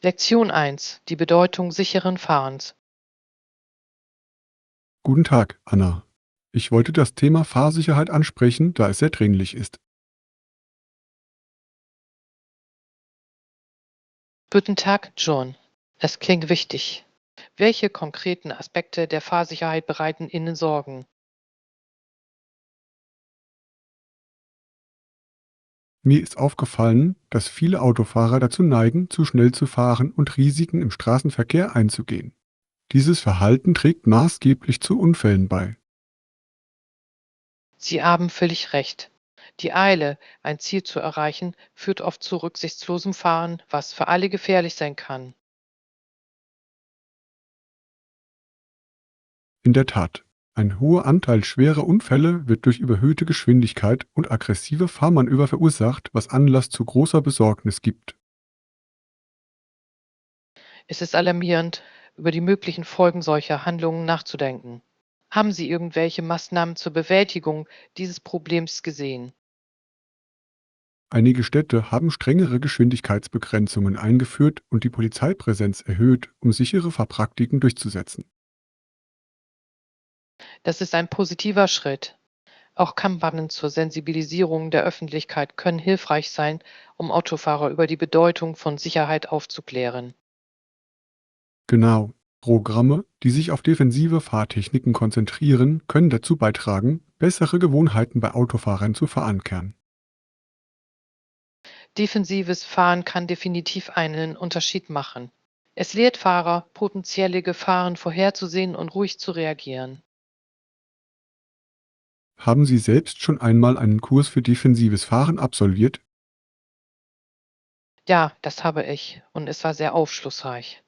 Lektion 1: Die Bedeutung sicheren Fahrens. Guten Tag, Anna. Ich wollte das Thema Fahrsicherheit ansprechen, da es sehr dringlich ist. Guten Tag, John. Es klingt wichtig. Welche konkreten Aspekte der Fahrsicherheit bereiten Ihnen Sorgen? Mir ist aufgefallen, dass viele Autofahrer dazu neigen, zu schnell zu fahren und Risiken im Straßenverkehr einzugehen. Dieses Verhalten trägt maßgeblich zu Unfällen bei. Sie haben völlig recht. Die Eile, ein Ziel zu erreichen, führt oft zu rücksichtslosem Fahren, was für alle gefährlich sein kann. In der Tat, ein hoher Anteil schwerer Unfälle wird durch überhöhte Geschwindigkeit und aggressive Fahrmanöver verursacht, was Anlass zu großer Besorgnis gibt. Es ist alarmierend, über die möglichen Folgen solcher Handlungen nachzudenken. Haben Sie irgendwelche Maßnahmen zur Bewältigung dieses Problems gesehen? Einige Städte haben strengere Geschwindigkeitsbegrenzungen eingeführt und die Polizeipräsenz erhöht, um sichere Fahrpraktiken durchzusetzen. Das ist ein positiver Schritt. Auch Kampagnen zur Sensibilisierung der Öffentlichkeit können hilfreich sein, um Autofahrer über die Bedeutung von Sicherheit aufzuklären. Genau. Programme, die sich auf defensive Fahrtechniken konzentrieren, können dazu beitragen, bessere Gewohnheiten bei Autofahrern zu verankern. Defensives Fahren kann definitiv einen Unterschied machen. Es lehrt Fahrer, potenzielle Gefahren vorherzusehen und ruhig zu reagieren. Haben Sie selbst schon einmal einen Kurs für defensives Fahren absolviert? Ja, das habe ich und es war sehr aufschlussreich.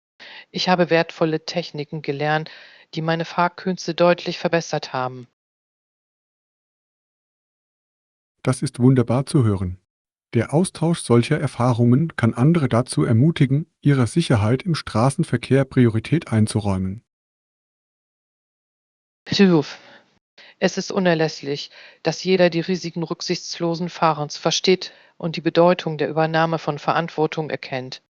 Ich habe wertvolle Techniken gelernt, die meine Fahrkünste deutlich verbessert haben. Das ist wunderbar zu hören. Der Austausch solcher Erfahrungen kann andere dazu ermutigen, ihrer Sicherheit im Straßenverkehr Priorität einzuräumen. Puh. Es ist unerlässlich, dass jeder die Risiken rücksichtslosen Fahrens versteht und die Bedeutung der Übernahme von Verantwortung erkennt.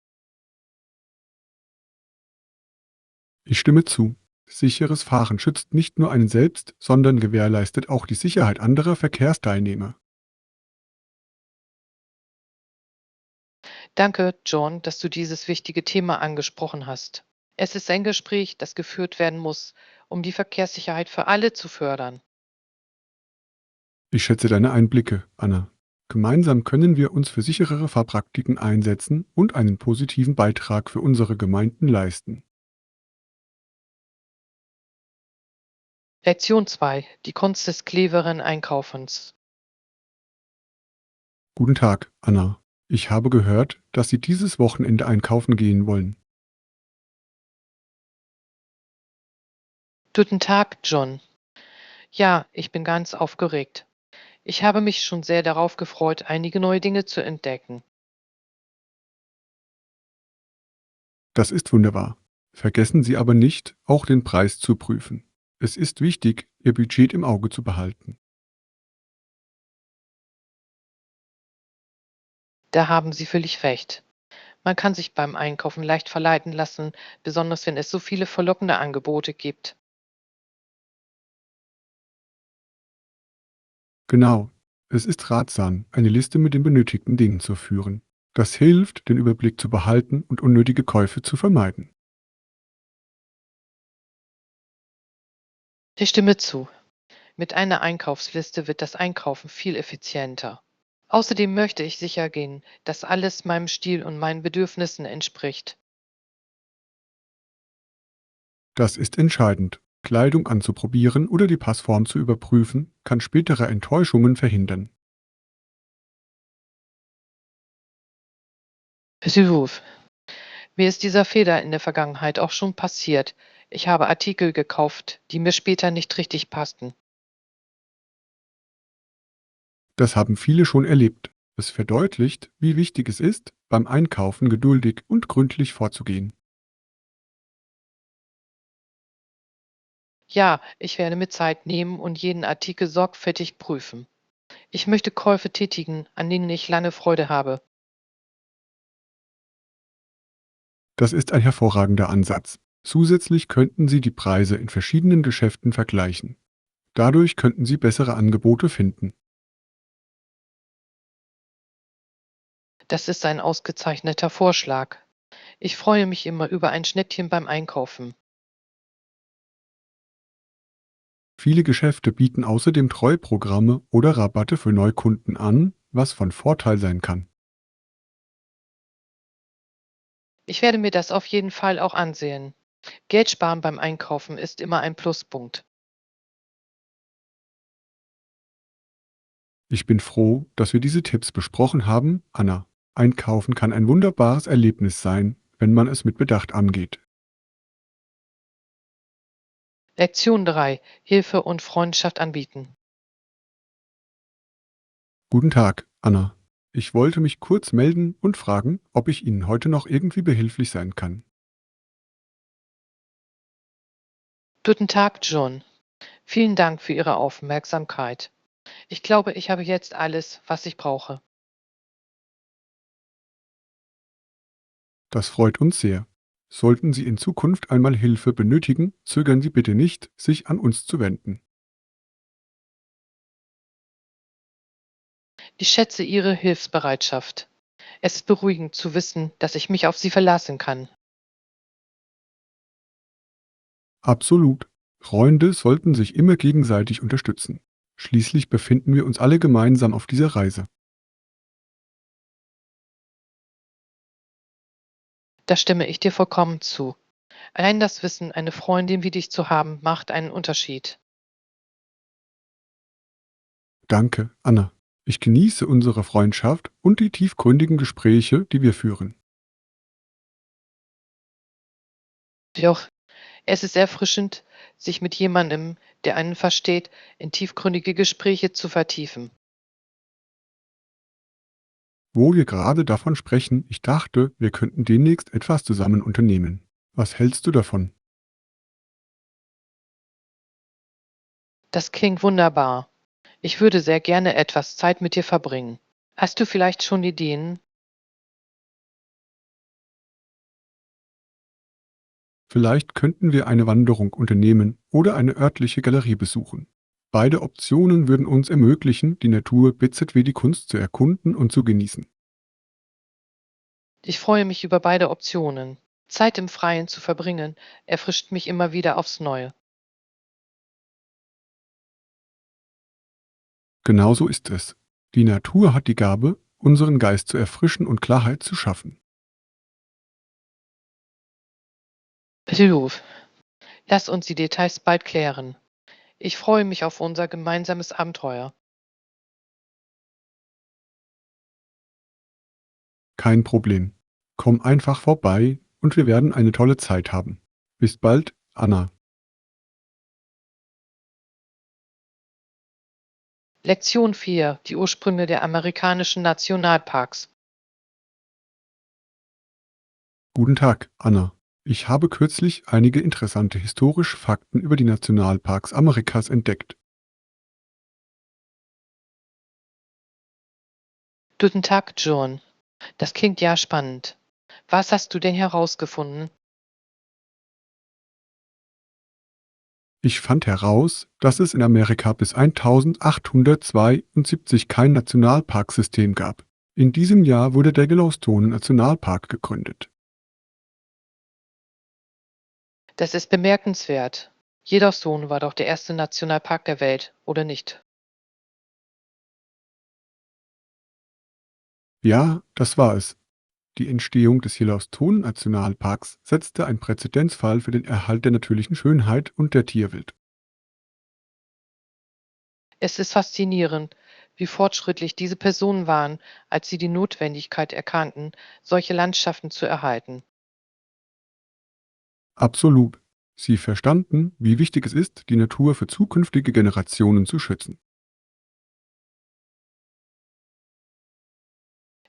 Ich stimme zu. Sicheres Fahren schützt nicht nur einen selbst, sondern gewährleistet auch die Sicherheit anderer Verkehrsteilnehmer. Danke, John, dass du dieses wichtige Thema angesprochen hast. Es ist ein Gespräch, das geführt werden muss, um die Verkehrssicherheit für alle zu fördern. Ich schätze deine Einblicke, Anna. Gemeinsam können wir uns für sicherere Fahrpraktiken einsetzen und einen positiven Beitrag für unsere Gemeinden leisten. Lektion 2: Die Kunst des cleveren Einkaufens. Guten Tag, Anna. Ich habe gehört, dass Sie dieses Wochenende einkaufen gehen wollen. Guten Tag, John. Ja, ich bin ganz aufgeregt. Ich habe mich schon sehr darauf gefreut, einige neue Dinge zu entdecken. Das ist wunderbar. Vergessen Sie aber nicht, auch den Preis zu prüfen. Es ist wichtig, Ihr Budget im Auge zu behalten. Da haben Sie völlig recht. Man kann sich beim Einkaufen leicht verleiten lassen, besonders wenn es so viele verlockende Angebote gibt. Genau. Es ist ratsam, eine Liste mit den benötigten Dingen zu führen. Das hilft, den Überblick zu behalten und unnötige Käufe zu vermeiden. Ich stimme zu. Mit einer Einkaufsliste wird das Einkaufen viel effizienter. Außerdem möchte ich sicher gehen, dass alles meinem Stil und meinen Bedürfnissen entspricht. Das ist entscheidend. Kleidung anzuprobieren oder die Passform zu überprüfen, kann spätere Enttäuschungen verhindern. Besuch. Mir ist dieser Fehler in der Vergangenheit auch schon passiert. Ich habe Artikel gekauft, die mir später nicht richtig passten. Das haben viele schon erlebt. Es verdeutlicht, wie wichtig es ist, beim Einkaufen geduldig und gründlich vorzugehen. Ja, ich werde mir Zeit nehmen und jeden Artikel sorgfältig prüfen. Ich möchte Käufe tätigen, an denen ich lange Freude habe. Das ist ein hervorragender Ansatz. Zusätzlich könnten Sie die Preise in verschiedenen Geschäften vergleichen. Dadurch könnten Sie bessere Angebote finden. Das ist ein ausgezeichneter Vorschlag. Ich freue mich immer über ein Schnittchen beim Einkaufen. Viele Geschäfte bieten außerdem Treuprogramme oder Rabatte für Neukunden an, was von Vorteil sein kann. Ich werde mir das auf jeden Fall auch ansehen. Geld sparen beim Einkaufen ist immer ein Pluspunkt. Ich bin froh, dass wir diese Tipps besprochen haben, Anna. Einkaufen kann ein wunderbares Erlebnis sein, wenn man es mit Bedacht angeht. Lektion 3: Hilfe und Freundschaft anbieten. Guten Tag, Anna. Ich wollte mich kurz melden und fragen, ob ich Ihnen heute noch irgendwie behilflich sein kann. Guten Tag, John. Vielen Dank für Ihre Aufmerksamkeit. Ich glaube, ich habe jetzt alles, was ich brauche. Das freut uns sehr. Sollten Sie in Zukunft einmal Hilfe benötigen, zögern Sie bitte nicht, sich an uns zu wenden. Ich schätze Ihre Hilfsbereitschaft. Es ist beruhigend zu wissen, dass ich mich auf Sie verlassen kann. Absolut. Freunde sollten sich immer gegenseitig unterstützen. Schließlich befinden wir uns alle gemeinsam auf dieser Reise. Da stimme ich dir vollkommen zu. Allein das Wissen, eine Freundin wie dich zu haben, macht einen Unterschied. Danke, Anna. Ich genieße unsere Freundschaft und die tiefgründigen Gespräche, die wir führen. Doch es ist erfrischend, sich mit jemandem, der einen versteht, in tiefgründige Gespräche zu vertiefen. Wo wir gerade davon sprechen, ich dachte, wir könnten demnächst etwas zusammen unternehmen. Was hältst du davon? Das klingt wunderbar. Ich würde sehr gerne etwas Zeit mit dir verbringen. Hast du vielleicht schon Ideen? Vielleicht könnten wir eine Wanderung unternehmen oder eine örtliche Galerie besuchen. Beide Optionen würden uns ermöglichen, die Natur bzw. die Kunst zu erkunden und zu genießen. Ich freue mich über beide Optionen. Zeit im Freien zu verbringen, erfrischt mich immer wieder aufs Neue. Genauso ist es. Die Natur hat die Gabe, unseren Geist zu erfrischen und Klarheit zu schaffen. Ruf, lass uns die Details bald klären. Ich freue mich auf unser gemeinsames Abenteuer. Kein Problem. Komm einfach vorbei und wir werden eine tolle Zeit haben. Bis bald, Anna. Lektion 4: Die Ursprünge der amerikanischen Nationalparks. Guten Tag, Anna. Ich habe kürzlich einige interessante historische Fakten über die Nationalparks Amerikas entdeckt. Guten Tag, John. Das klingt ja spannend. Was hast du denn herausgefunden? Ich fand heraus, dass es in Amerika bis 1872 kein Nationalparksystem gab. In diesem Jahr wurde der Yellowstone Nationalpark gegründet. Das ist bemerkenswert. Yellowstone war doch der erste Nationalpark der Welt, oder nicht? Ja, das war es. Die Entstehung des Yellowstone Nationalparks setzte einen Präzedenzfall für den Erhalt der natürlichen Schönheit und der Tierwelt. Es ist faszinierend, wie fortschrittlich diese Personen waren, als sie die Notwendigkeit erkannten, solche Landschaften zu erhalten. Absolut. Sie verstanden, wie wichtig es ist, die Natur für zukünftige Generationen zu schützen.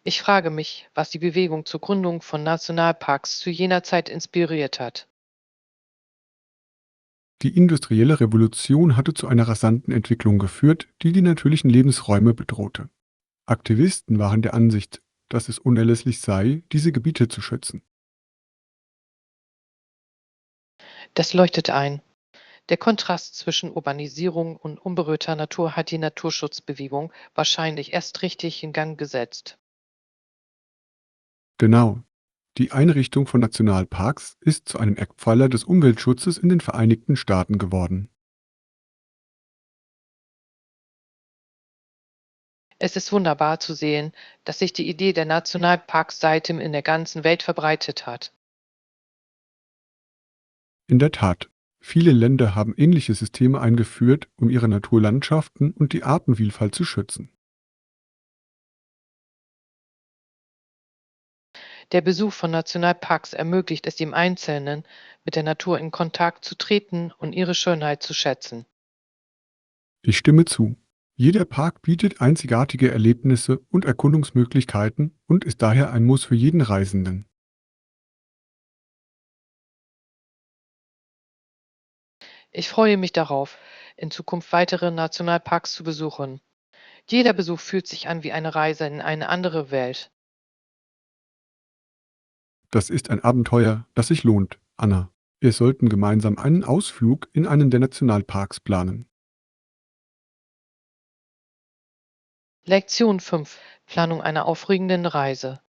Ich frage mich, was die Bewegung zur Gründung von Nationalparks zu jener Zeit inspiriert hat. Die industrielle Revolution hatte zu einer rasanten Entwicklung geführt, die die natürlichen Lebensräume bedrohte. Aktivisten waren der Ansicht, dass es unerlässlich sei, diese Gebiete zu schützen. Das leuchtet ein. Der Kontrast zwischen Urbanisierung und unberührter Natur hat die Naturschutzbewegung wahrscheinlich erst richtig in Gang gesetzt. Genau. Die Einrichtung von Nationalparks ist zu einem Eckpfeiler des Umweltschutzes in den Vereinigten Staaten geworden. Es ist wunderbar zu sehen, dass sich die Idee der Nationalparks seitdem in der ganzen Welt verbreitet hat. In der Tat, viele Länder haben ähnliche Systeme eingeführt, um ihre Naturlandschaften und die Artenvielfalt zu schützen. Der Besuch von Nationalparks ermöglicht es dem Einzelnen, mit der Natur in Kontakt zu treten und ihre Schönheit zu schätzen. Ich stimme zu. Jeder Park bietet einzigartige Erlebnisse und Erkundungsmöglichkeiten und ist daher ein Muss für jeden Reisenden. Ich freue mich darauf, in Zukunft weitere Nationalparks zu besuchen. Jeder Besuch fühlt sich an wie eine Reise in eine andere Welt. Das ist ein Abenteuer, das sich lohnt, Anna. Wir sollten gemeinsam einen Ausflug in einen der Nationalparks planen. Lektion 5: Planung einer aufregenden Reise.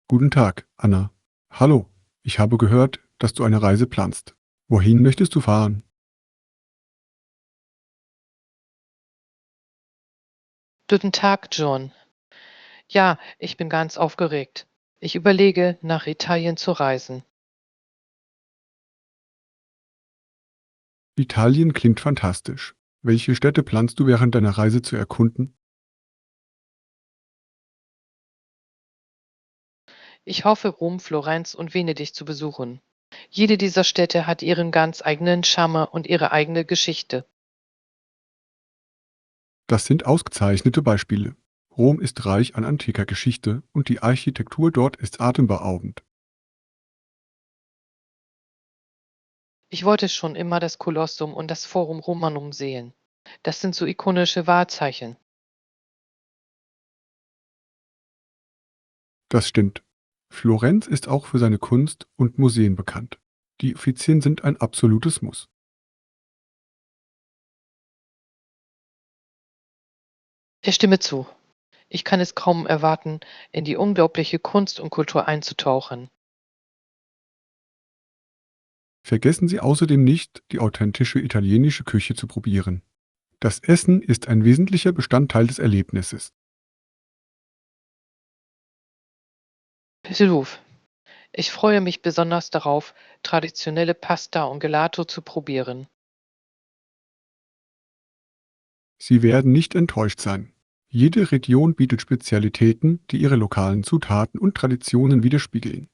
Guten Tag, Anna. Hallo, ich habe gehört, dass du eine Reise planst. Wohin möchtest du fahren? Guten Tag, John. Ja, ich bin ganz aufgeregt. Ich überlege, nach Italien zu reisen. Italien klingt fantastisch. Welche Städte planst du während deiner Reise zu erkunden? Ich hoffe, Rom, Florenz und Venedig zu besuchen. Jede dieser Städte hat ihren ganz eigenen Charme und ihre eigene Geschichte. Das sind ausgezeichnete Beispiele. Rom ist reich an antiker Geschichte und die Architektur dort ist atemberaubend. Ich wollte schon immer das Kolosseum und das Forum Romanum sehen. Das sind so ikonische Wahrzeichen. Das stimmt. Florenz ist auch für seine Kunst und Museen bekannt. Die Uffizien sind ein absolutes Muss. Ich stimme zu. Ich kann es kaum erwarten, in die unglaubliche Kunst und Kultur einzutauchen. Vergessen Sie außerdem nicht, die authentische italienische Küche zu probieren. Das Essen ist ein wesentlicher Bestandteil des Erlebnisses. Besuch. Ich freue mich besonders darauf, traditionelle Pasta und Gelato zu probieren. Sie werden nicht enttäuscht sein. Jede Region bietet Spezialitäten, die ihre lokalen Zutaten und Traditionen widerspiegeln.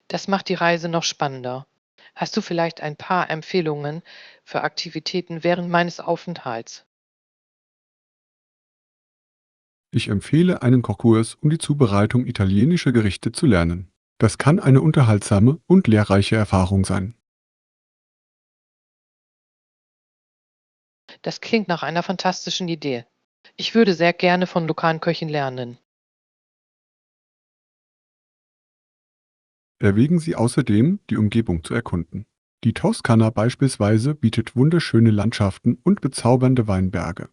Das macht die Reise noch spannender. Hast du vielleicht ein paar Empfehlungen für Aktivitäten während meines Aufenthalts? Ich empfehle einen Kochkurs, um die Zubereitung italienischer Gerichte zu lernen. Das kann eine unterhaltsame und lehrreiche Erfahrung sein. Das klingt nach einer fantastischen Idee. Ich würde sehr gerne von lokalen Köchen lernen. Erwägen Sie außerdem, die Umgebung zu erkunden. Die Toskana beispielsweise bietet wunderschöne Landschaften und bezaubernde Weinberge.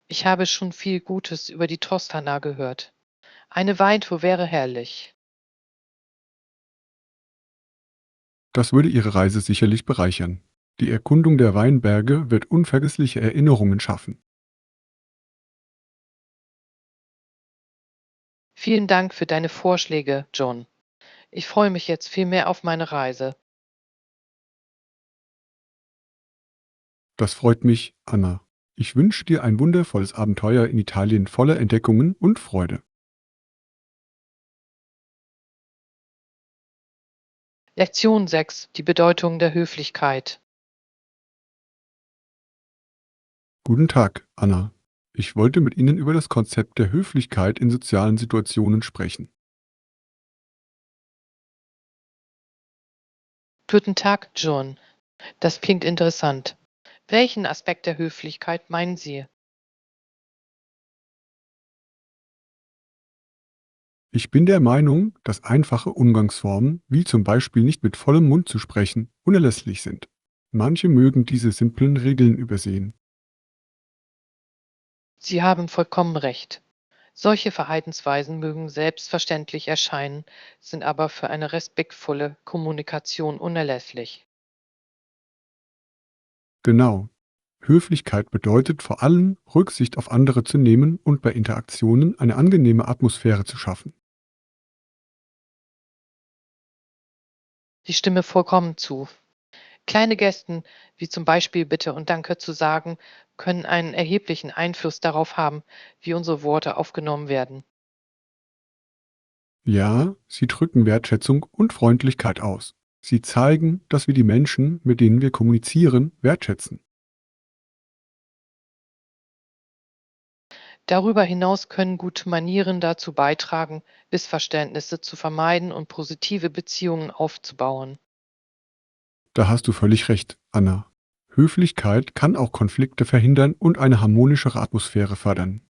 Ich habe schon viel Gutes über die Toskana gehört. Eine Weintour wäre herrlich. Das würde Ihre Reise sicherlich bereichern. Die Erkundung der Weinberge wird unvergessliche Erinnerungen schaffen. Vielen Dank für deine Vorschläge, John. Ich freue mich jetzt viel mehr auf meine Reise. Das freut mich, Anna. Ich wünsche dir ein wundervolles Abenteuer in Italien voller Entdeckungen und Freude. Lektion 6: Die Bedeutung der Höflichkeit. Guten Tag, Anna. Ich wollte mit Ihnen über das Konzept der Höflichkeit in sozialen Situationen sprechen. Guten Tag, John. Das klingt interessant. Welchen Aspekt der Höflichkeit meinen Sie? Ich bin der Meinung, dass einfache Umgangsformen, wie zum Beispiel nicht mit vollem Mund zu sprechen, unerlässlich sind. Manche mögen diese simplen Regeln übersehen. Sie haben vollkommen recht. Solche Verhaltensweisen mögen selbstverständlich erscheinen, sind aber für eine respektvolle Kommunikation unerlässlich. Genau. Höflichkeit bedeutet vor allem, Rücksicht auf andere zu nehmen und bei Interaktionen eine angenehme Atmosphäre zu schaffen. Ich stimme vollkommen zu. Kleine Gesten, wie zum Beispiel Bitte und Danke zu sagen, können einen erheblichen Einfluss darauf haben, wie unsere Worte aufgenommen werden. Ja, sie drücken Wertschätzung und Freundlichkeit aus. Sie zeigen, dass wir die Menschen, mit denen wir kommunizieren, wertschätzen. Darüber hinaus können gute Manieren dazu beitragen, Missverständnisse zu vermeiden und positive Beziehungen aufzubauen. Da hast du völlig recht, Anna. Höflichkeit kann auch Konflikte verhindern und eine harmonischere Atmosphäre fördern.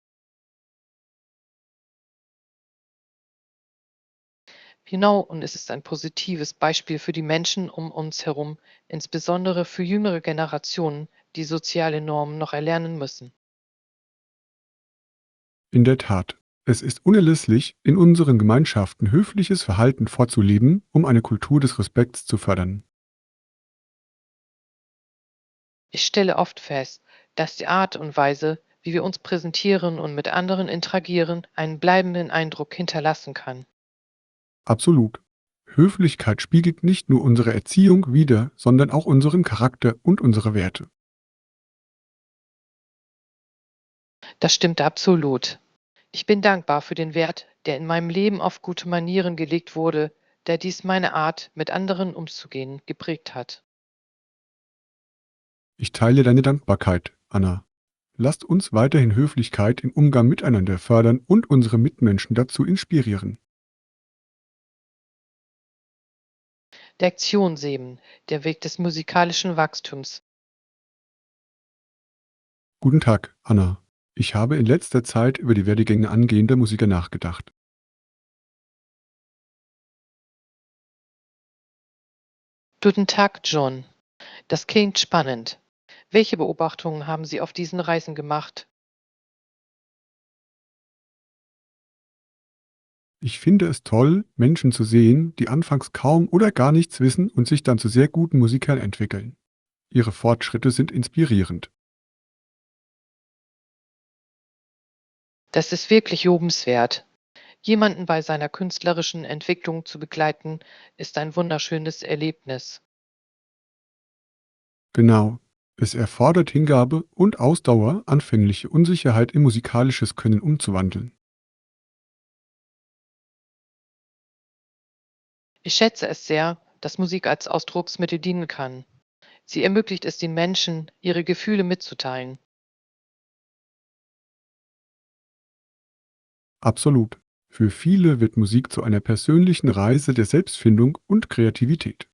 Genau, und es ist ein positives Beispiel für die Menschen um uns herum, insbesondere für jüngere Generationen, die soziale Normen noch erlernen müssen. In der Tat, es ist unerlässlich, in unseren Gemeinschaften höfliches Verhalten vorzuleben, um eine Kultur des Respekts zu fördern. Ich stelle oft fest, dass die Art und Weise, wie wir uns präsentieren und mit anderen interagieren, einen bleibenden Eindruck hinterlassen kann. Absolut. Höflichkeit spiegelt nicht nur unsere Erziehung wider, sondern auch unseren Charakter und unsere Werte. Das stimmt absolut. Ich bin dankbar für den Wert, der in meinem Leben auf gute Manieren gelegt wurde, der dies meine Art, mit anderen umzugehen, geprägt hat. Ich teile deine Dankbarkeit, Anna. Lasst uns weiterhin Höflichkeit im Umgang miteinander fördern und unsere Mitmenschen dazu inspirieren. Lektion 7. Der Weg des musikalischen Wachstums. Guten Tag, Anna. Ich habe in letzter Zeit über die Werdegänge angehender Musiker nachgedacht. Guten Tag, John. Das klingt spannend. Welche Beobachtungen haben Sie auf diesen Reisen gemacht? Ich finde es toll, Menschen zu sehen, die anfangs kaum oder gar nichts wissen und sich dann zu sehr guten Musikern entwickeln. Ihre Fortschritte sind inspirierend. Das ist wirklich lobenswert. Jemanden bei seiner künstlerischen Entwicklung zu begleiten, ist ein wunderschönes Erlebnis. Genau. Es erfordert Hingabe und Ausdauer, anfängliche Unsicherheit in musikalisches Können umzuwandeln. Ich schätze es sehr, dass Musik als Ausdrucksmittel dienen kann. Sie ermöglicht es den Menschen, ihre Gefühle mitzuteilen. Absolut. Für viele wird Musik zu einer persönlichen Reise der Selbstfindung und Kreativität.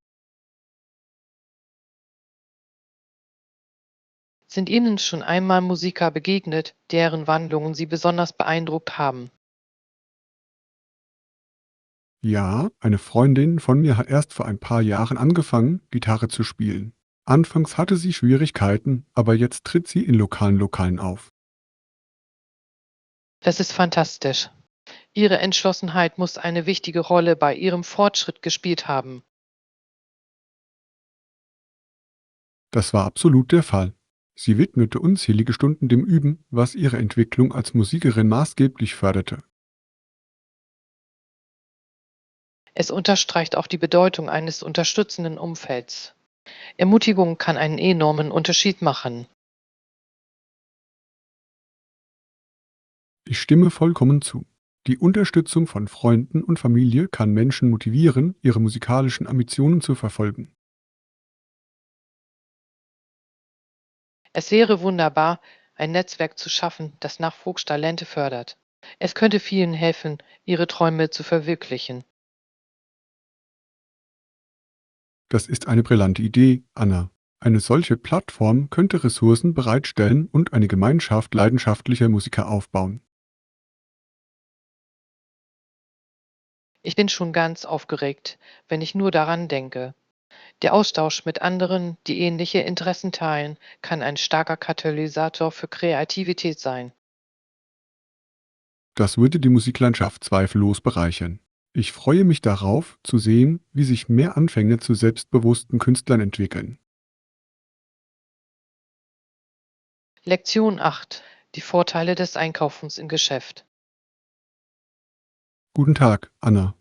Sind Ihnen schon einmal Musiker begegnet, deren Wandlungen Sie besonders beeindruckt haben? Ja, eine Freundin von mir hat erst vor ein paar Jahren angefangen, Gitarre zu spielen. Anfangs hatte sie Schwierigkeiten, aber jetzt tritt sie in lokalen Lokalen auf. Das ist fantastisch. Ihre Entschlossenheit muss eine wichtige Rolle bei Ihrem Fortschritt gespielt haben. Das war absolut der Fall. Sie widmete unzählige Stunden dem Üben, was ihre Entwicklung als Musikerin maßgeblich förderte. Es unterstreicht auch die Bedeutung eines unterstützenden Umfelds. Ermutigung kann einen enormen Unterschied machen. Ich stimme vollkommen zu. Die Unterstützung von Freunden und Familie kann Menschen motivieren, ihre musikalischen Ambitionen zu verfolgen. Es wäre wunderbar, ein Netzwerk zu schaffen, das Nachwuchstalente fördert. Es könnte vielen helfen, ihre Träume zu verwirklichen. Das ist eine brillante Idee, Anna. Eine solche Plattform könnte Ressourcen bereitstellen und eine Gemeinschaft leidenschaftlicher Musiker aufbauen. Ich bin schon ganz aufgeregt, wenn ich nur daran denke. Der Austausch mit anderen, die ähnliche Interessen teilen, kann ein starker Katalysator für Kreativität sein. Das würde die Musiklandschaft zweifellos bereichern. Ich freue mich darauf, zu sehen, wie sich mehr Anfänger zu selbstbewussten Künstlern entwickeln. Lektion 8: Die Vorteile des Einkaufens im Geschäft. Guten Tag, Anna.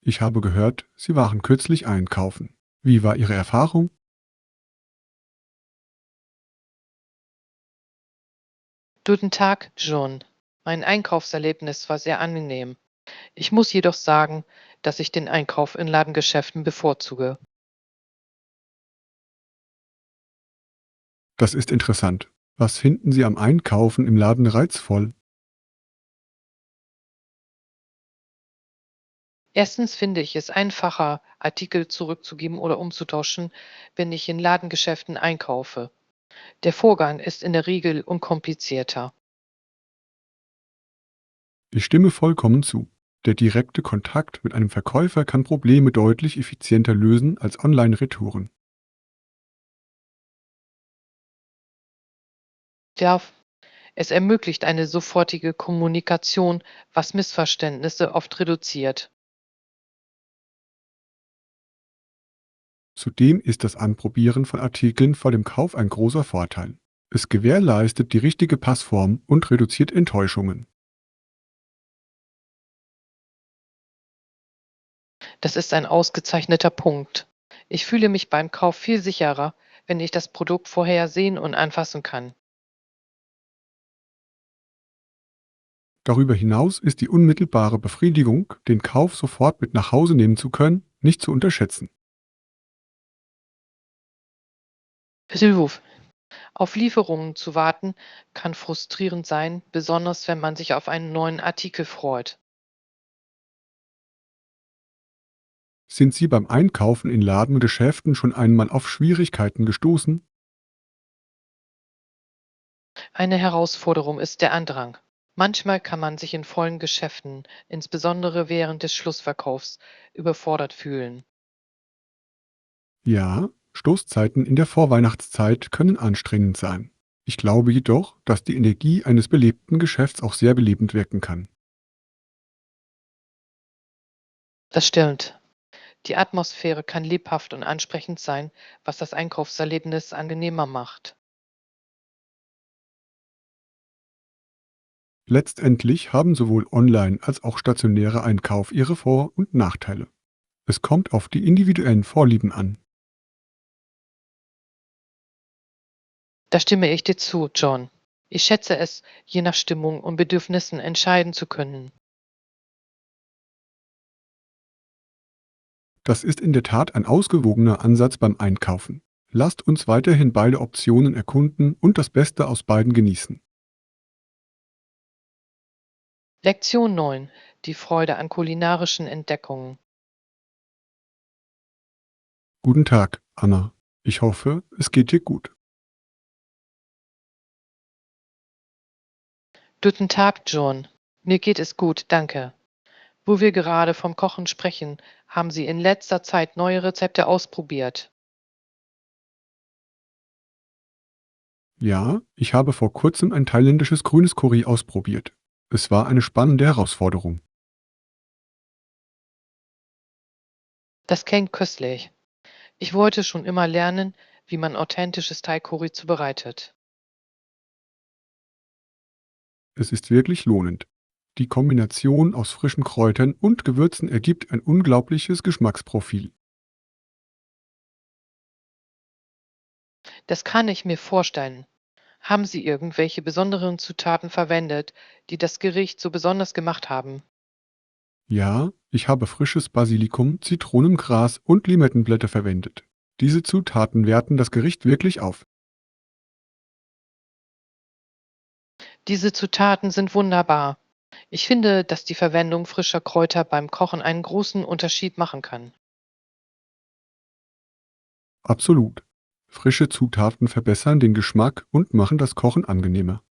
Ich habe gehört, Sie waren kürzlich einkaufen. Wie war Ihre Erfahrung? Guten Tag, John. Mein Einkaufserlebnis war sehr angenehm. Ich muss jedoch sagen, dass ich den Einkauf in Ladengeschäften bevorzuge. Das ist interessant. Was finden Sie am Einkaufen im Laden reizvoll? Erstens finde ich es einfacher, Artikel zurückzugeben oder umzutauschen, wenn ich in Ladengeschäften einkaufe. Der Vorgang ist in der Regel unkomplizierter. Ich stimme vollkommen zu. Der direkte Kontakt mit einem Verkäufer kann Probleme deutlich effizienter lösen als Online-Retouren. Ja, es ermöglicht eine sofortige Kommunikation, was Missverständnisse oft reduziert. Zudem ist das Anprobieren von Artikeln vor dem Kauf ein großer Vorteil. Es gewährleistet die richtige Passform und reduziert Enttäuschungen. Das ist ein ausgezeichneter Punkt. Ich fühle mich beim Kauf viel sicherer, wenn ich das Produkt vorher sehen und anfassen kann. Darüber hinaus ist die unmittelbare Befriedigung, den Kauf sofort mit nach Hause nehmen zu können, nicht zu unterschätzen. Hilf. Auf Lieferungen zu warten kann frustrierend sein, besonders wenn man sich auf einen neuen Artikel freut. Sind Sie beim Einkaufen in Ladengeschäften schon einmal auf Schwierigkeiten gestoßen? Eine Herausforderung ist der Andrang. Manchmal kann man sich in vollen Geschäften, insbesondere während des Schlussverkaufs, überfordert fühlen. Ja, Stoßzeiten in der Vorweihnachtszeit können anstrengend sein. Ich glaube jedoch, dass die Energie eines belebten Geschäfts auch sehr belebend wirken kann. Das stimmt. Die Atmosphäre kann lebhaft und ansprechend sein, was das Einkaufserlebnis angenehmer macht. Letztendlich haben sowohl Online- als auch stationärer Einkauf ihre Vor- und Nachteile. Es kommt auf die individuellen Vorlieben an. Da stimme ich dir zu, John. Ich schätze es, je nach Stimmung und Bedürfnissen entscheiden zu können. Das ist in der Tat ein ausgewogener Ansatz beim Einkaufen. Lasst uns weiterhin beide Optionen erkunden und das Beste aus beiden genießen. Lektion 9: Die Freude an kulinarischen Entdeckungen. Guten Tag, Anna. Ich hoffe, es geht dir gut. Guten Tag, John. Mir geht es gut, danke. Wo wir gerade vom Kochen sprechen, haben Sie in letzter Zeit neue Rezepte ausprobiert? Ja, ich habe vor kurzem ein thailändisches grünes Curry ausprobiert. Es war eine spannende Herausforderung. Das klingt köstlich. Ich wollte schon immer lernen, wie man authentisches Thai-Curry zubereitet. Es ist wirklich lohnend. Die Kombination aus frischen Kräutern und Gewürzen ergibt ein unglaubliches Geschmacksprofil. Das kann ich mir vorstellen. Haben Sie irgendwelche besonderen Zutaten verwendet, die das Gericht so besonders gemacht haben? Ja, ich habe frisches Basilikum, Zitronengras und Limettenblätter verwendet. Diese Zutaten werten das Gericht wirklich auf. Diese Zutaten sind wunderbar. Ich finde, dass die Verwendung frischer Kräuter beim Kochen einen großen Unterschied machen kann. Absolut. Frische Zutaten verbessern den Geschmack und machen das Kochen angenehmer.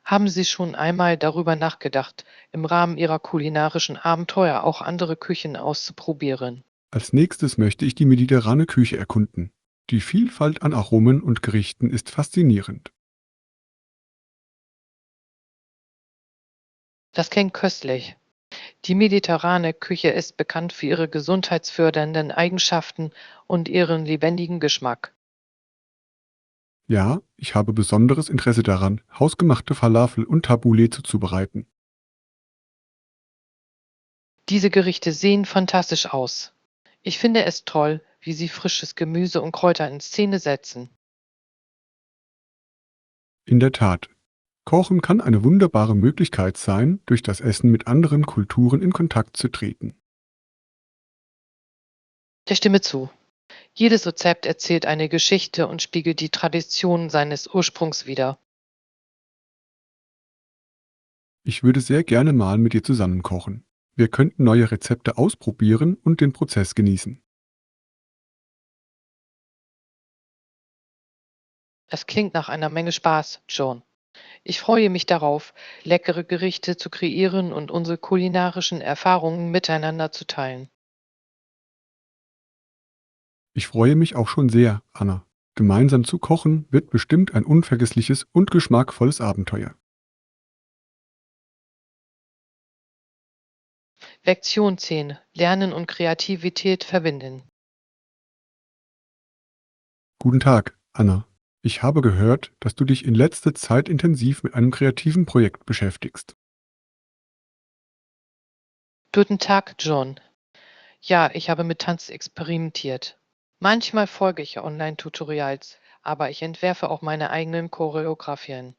Haben Sie schon einmal darüber nachgedacht, im Rahmen Ihrer kulinarischen Abenteuer auch andere Küchen auszuprobieren? Als nächstes möchte ich die mediterrane Küche erkunden. Die Vielfalt an Aromen und Gerichten ist faszinierend. Das klingt köstlich. Die mediterrane Küche ist bekannt für ihre gesundheitsfördernden Eigenschaften und ihren lebendigen Geschmack. Ja, ich habe besonderes Interesse daran, hausgemachte Falafel und Tabbouleh zuzubereiten. Diese Gerichte sehen fantastisch aus. Ich finde es toll, wie Sie frisches Gemüse und Kräuter in Szene setzen. In der Tat, Kochen kann eine wunderbare Möglichkeit sein, durch das Essen mit anderen Kulturen in Kontakt zu treten. Ich stimme zu. Jedes Rezept erzählt eine Geschichte und spiegelt die Tradition seines Ursprungs wider. Ich würde sehr gerne mal mit dir zusammen kochen. Wir könnten neue Rezepte ausprobieren und den Prozess genießen. Es klingt nach einer Menge Spaß, John. Ich freue mich darauf, leckere Gerichte zu kreieren und unsere kulinarischen Erfahrungen miteinander zu teilen. Ich freue mich auch schon sehr, Anna. Gemeinsam zu kochen wird bestimmt ein unvergessliches und geschmackvolles Abenteuer. Lektion 10: Lernen und Kreativität verbinden. Guten Tag, Anna. Ich habe gehört, dass du dich in letzter Zeit intensiv mit einem kreativen Projekt beschäftigst. Guten Tag, John. Ja, ich habe mit Tanz experimentiert. Manchmal folge ich Online-Tutorials, aber ich entwerfe auch meine eigenen Choreografien.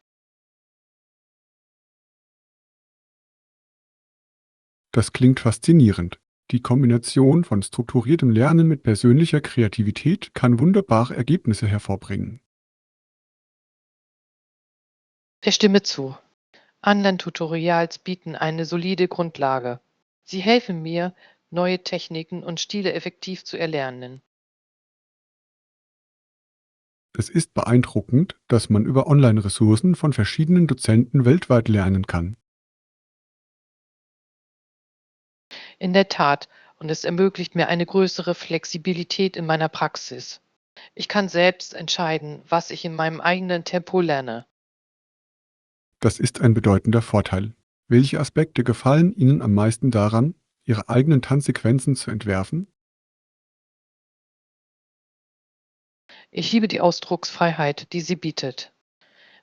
Das klingt faszinierend. Die Kombination von strukturiertem Lernen mit persönlicher Kreativität kann wunderbare Ergebnisse hervorbringen. Ich stimme zu. Online-Tutorials bieten eine solide Grundlage. Sie helfen mir, neue Techniken und Stile effektiv zu erlernen. Es ist beeindruckend, dass man über Online-Ressourcen von verschiedenen Dozenten weltweit lernen kann. In der Tat, und es ermöglicht mir eine größere Flexibilität in meiner Praxis. Ich kann selbst entscheiden, was ich in meinem eigenen Tempo lerne. Das ist ein bedeutender Vorteil. Welche Aspekte gefallen Ihnen am meisten daran, Ihre eigenen Tanzsequenzen zu entwerfen? Ich liebe die Ausdrucksfreiheit, die sie bietet.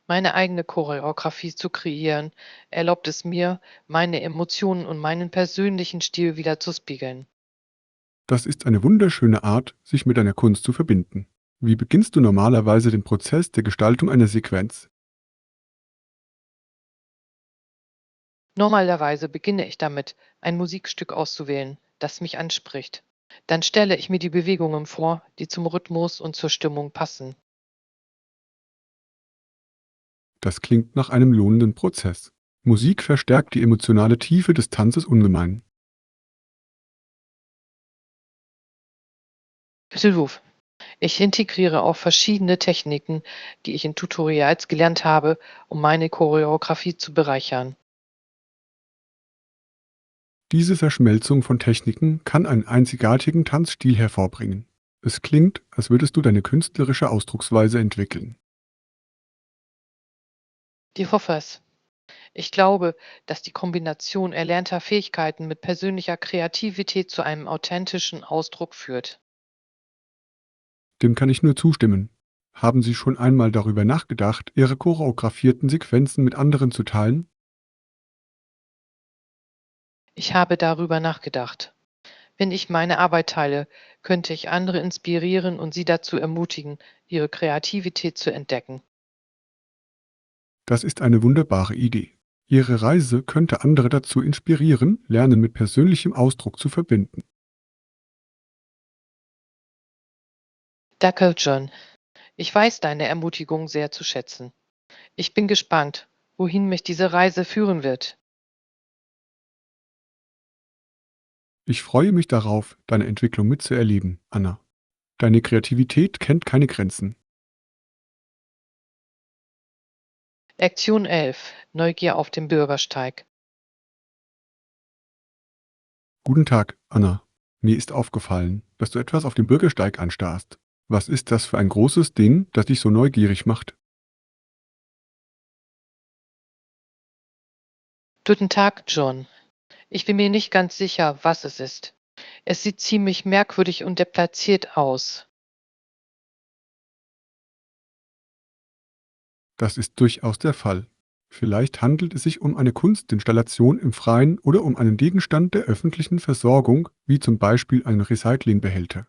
Meine eigene Choreografie zu kreieren, erlaubt es mir, meine Emotionen und meinen persönlichen Stil wieder zu spiegeln. Das ist eine wunderschöne Art, sich mit deiner Kunst zu verbinden. Wie beginnst du normalerweise den Prozess der Gestaltung einer Sequenz? Normalerweise beginne ich damit, ein Musikstück auszuwählen, das mich anspricht. Dann stelle ich mir die Bewegungen vor, die zum Rhythmus und zur Stimmung passen. Das klingt nach einem lohnenden Prozess. Musik verstärkt die emotionale Tiefe des Tanzes ungemein. Hilf. Ich integriere auch verschiedene Techniken, die ich in Tutorials gelernt habe, um meine Choreografie zu bereichern. Diese Verschmelzung von Techniken kann einen einzigartigen Tanzstil hervorbringen. Es klingt, als würdest du deine künstlerische Ausdrucksweise entwickeln. Ich hoffe es. Ich glaube, dass die Kombination erlernter Fähigkeiten mit persönlicher Kreativität zu einem authentischen Ausdruck führt. Dem kann ich nur zustimmen. Haben Sie schon einmal darüber nachgedacht, Ihre choreografierten Sequenzen mit anderen zu teilen? Ich habe darüber nachgedacht. Wenn ich meine Arbeit teile, könnte ich andere inspirieren und sie dazu ermutigen, ihre Kreativität zu entdecken. Das ist eine wunderbare Idee. Ihre Reise könnte andere dazu inspirieren, Lernen mit persönlichem Ausdruck zu verbinden. Danke, John. Ich weiß deine Ermutigung sehr zu schätzen. Ich bin gespannt, wohin mich diese Reise führen wird. Ich freue mich darauf, deine Entwicklung mitzuerleben, Anna. Deine Kreativität kennt keine Grenzen. Lektion 11: Neugier auf dem Bürgersteig. Guten Tag, Anna. Mir ist aufgefallen, dass du etwas auf dem Bürgersteig anstarrst. Was ist das für ein großes Ding, das dich so neugierig macht? Guten Tag, John. Ich bin mir nicht ganz sicher, was es ist. Es sieht ziemlich merkwürdig und deplatziert aus. Das ist durchaus der Fall. Vielleicht handelt es sich um eine Kunstinstallation im Freien oder um einen Gegenstand der öffentlichen Versorgung, wie zum Beispiel einen Recyclingbehälter.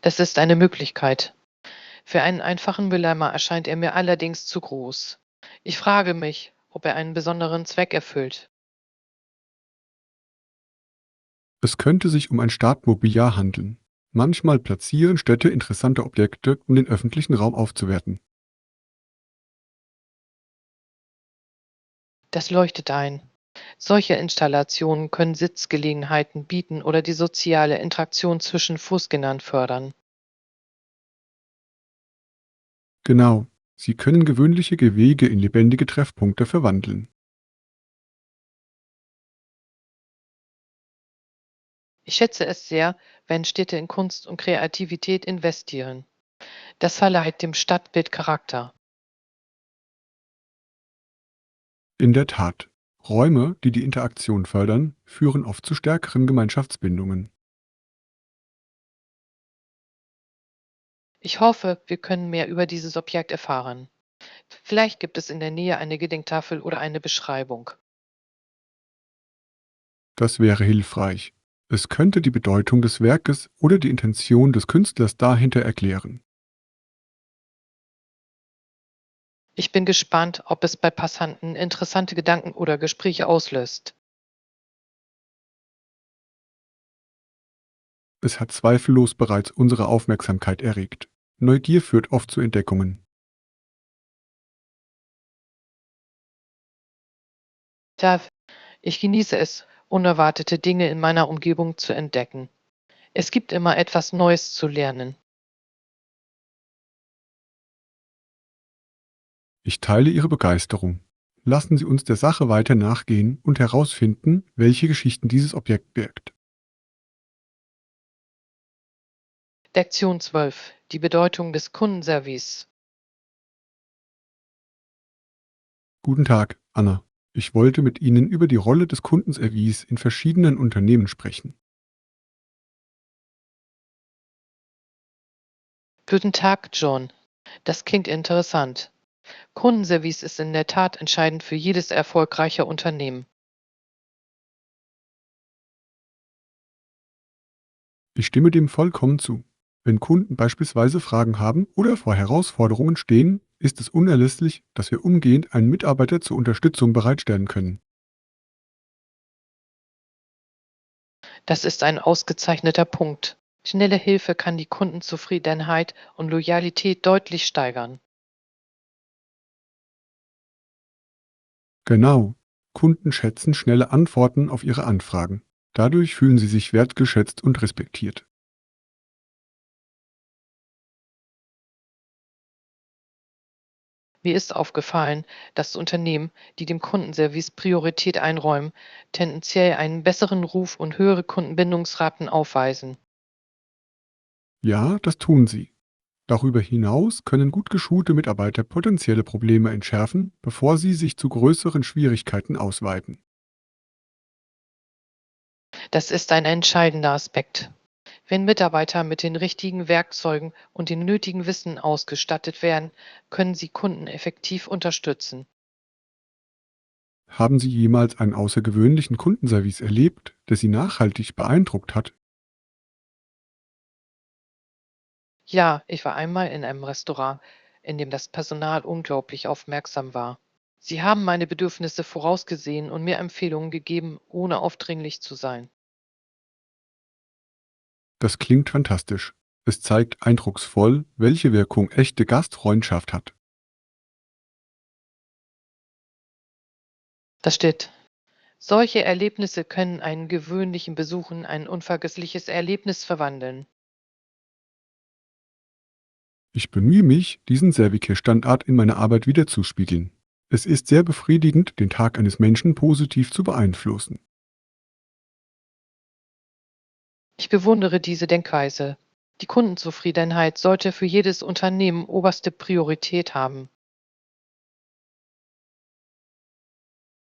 Das ist eine Möglichkeit. Für einen einfachen Mülleimer erscheint er mir allerdings zu groß. Ich frage mich, ob er einen besonderen Zweck erfüllt. Es könnte sich um ein Startmobiliar handeln. Manchmal platzieren Städte interessante Objekte, um den öffentlichen Raum aufzuwerten. Das leuchtet ein. Solche Installationen können Sitzgelegenheiten bieten oder die soziale Interaktion zwischen Fußgängern fördern. Genau, sie können gewöhnliche Gehwege in lebendige Treffpunkte verwandeln. Ich schätze es sehr, wenn Städte in Kunst und Kreativität investieren. Das verleiht dem Stadtbild Charakter. In der Tat, Räume, die die Interaktion fördern, führen oft zu stärkeren Gemeinschaftsbindungen. Ich hoffe, wir können mehr über dieses Objekt erfahren. Vielleicht gibt es in der Nähe eine Gedenktafel oder eine Beschreibung. Das wäre hilfreich. Es könnte die Bedeutung des Werkes oder die Intention des Künstlers dahinter erklären. Ich bin gespannt, ob es bei Passanten interessante Gedanken oder Gespräche auslöst. Es hat zweifellos bereits unsere Aufmerksamkeit erregt. Neugier führt oft zu Entdeckungen. Da ich genieße es, unerwartete Dinge in meiner Umgebung zu entdecken. Es gibt immer etwas Neues zu lernen. Ich teile Ihre Begeisterung. Lassen Sie uns der Sache weiter nachgehen und herausfinden, welche Geschichten dieses Objekt birgt. Lektion 12. Die Bedeutung des Kundenservice. Guten Tag, Anna. Ich wollte mit Ihnen über die Rolle des Kundenservice in verschiedenen Unternehmen sprechen. Guten Tag, John. Das klingt interessant. Kundenservice ist in der Tat entscheidend für jedes erfolgreiche Unternehmen. Ich stimme dem vollkommen zu. Wenn Kunden beispielsweise Fragen haben oder vor Herausforderungen stehen, ist es unerlässlich, dass wir umgehend einen Mitarbeiter zur Unterstützung bereitstellen können. Das ist ein ausgezeichneter Punkt. Schnelle Hilfe kann die Kundenzufriedenheit und Loyalität deutlich steigern. Genau. Kunden schätzen schnelle Antworten auf ihre Anfragen. Dadurch fühlen sie sich wertgeschätzt und respektiert. Mir ist aufgefallen, dass Unternehmen, die dem Kundenservice Priorität einräumen, tendenziell einen besseren Ruf und höhere Kundenbindungsraten aufweisen. Ja, das tun sie. Darüber hinaus können gut geschulte Mitarbeiter potenzielle Probleme entschärfen, bevor sie sich zu größeren Schwierigkeiten ausweiten. Das ist ein entscheidender Aspekt. Wenn Mitarbeiter mit den richtigen Werkzeugen und dem nötigen Wissen ausgestattet werden, können sie Kunden effektiv unterstützen. Haben Sie jemals einen außergewöhnlichen Kundenservice erlebt, der Sie nachhaltig beeindruckt hat? Ja, ich war einmal in einem Restaurant, in dem das Personal unglaublich aufmerksam war. Sie haben meine Bedürfnisse vorausgesehen und mir Empfehlungen gegeben, ohne aufdringlich zu sein. Das klingt fantastisch. Es zeigt eindrucksvoll, welche Wirkung echte Gastfreundschaft hat. Das steht. Solche Erlebnisse können einen gewöhnlichen Besuch in ein unvergessliches Erlebnis verwandeln. Ich bemühe mich, diesen Service-Standard in meiner Arbeit wiederzuspiegeln. Es ist sehr befriedigend, den Tag eines Menschen positiv zu beeinflussen. Ich bewundere diese Denkweise. Die Kundenzufriedenheit sollte für jedes Unternehmen oberste Priorität haben.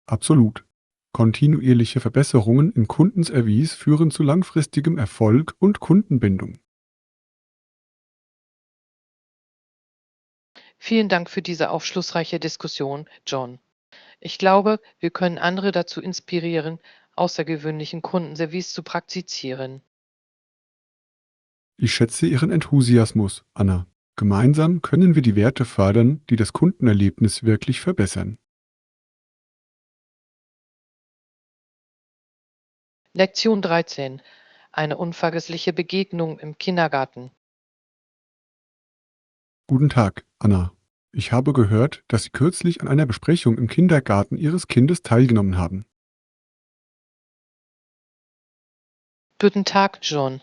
Absolut. Kontinuierliche Verbesserungen im Kundenservice führen zu langfristigem Erfolg und Kundenbindung. Vielen Dank für diese aufschlussreiche Diskussion, John. Ich glaube, wir können andere dazu inspirieren, außergewöhnlichen Kundenservice zu praktizieren. Ich schätze Ihren Enthusiasmus, Anna. Gemeinsam können wir die Werte fördern, die das Kundenerlebnis wirklich verbessern. Lektion 13. Eine unvergessliche Begegnung im Kindergarten. Guten Tag, Anna. Ich habe gehört, dass Sie kürzlich an einer Besprechung im Kindergarten Ihres Kindes teilgenommen haben. Guten Tag, John.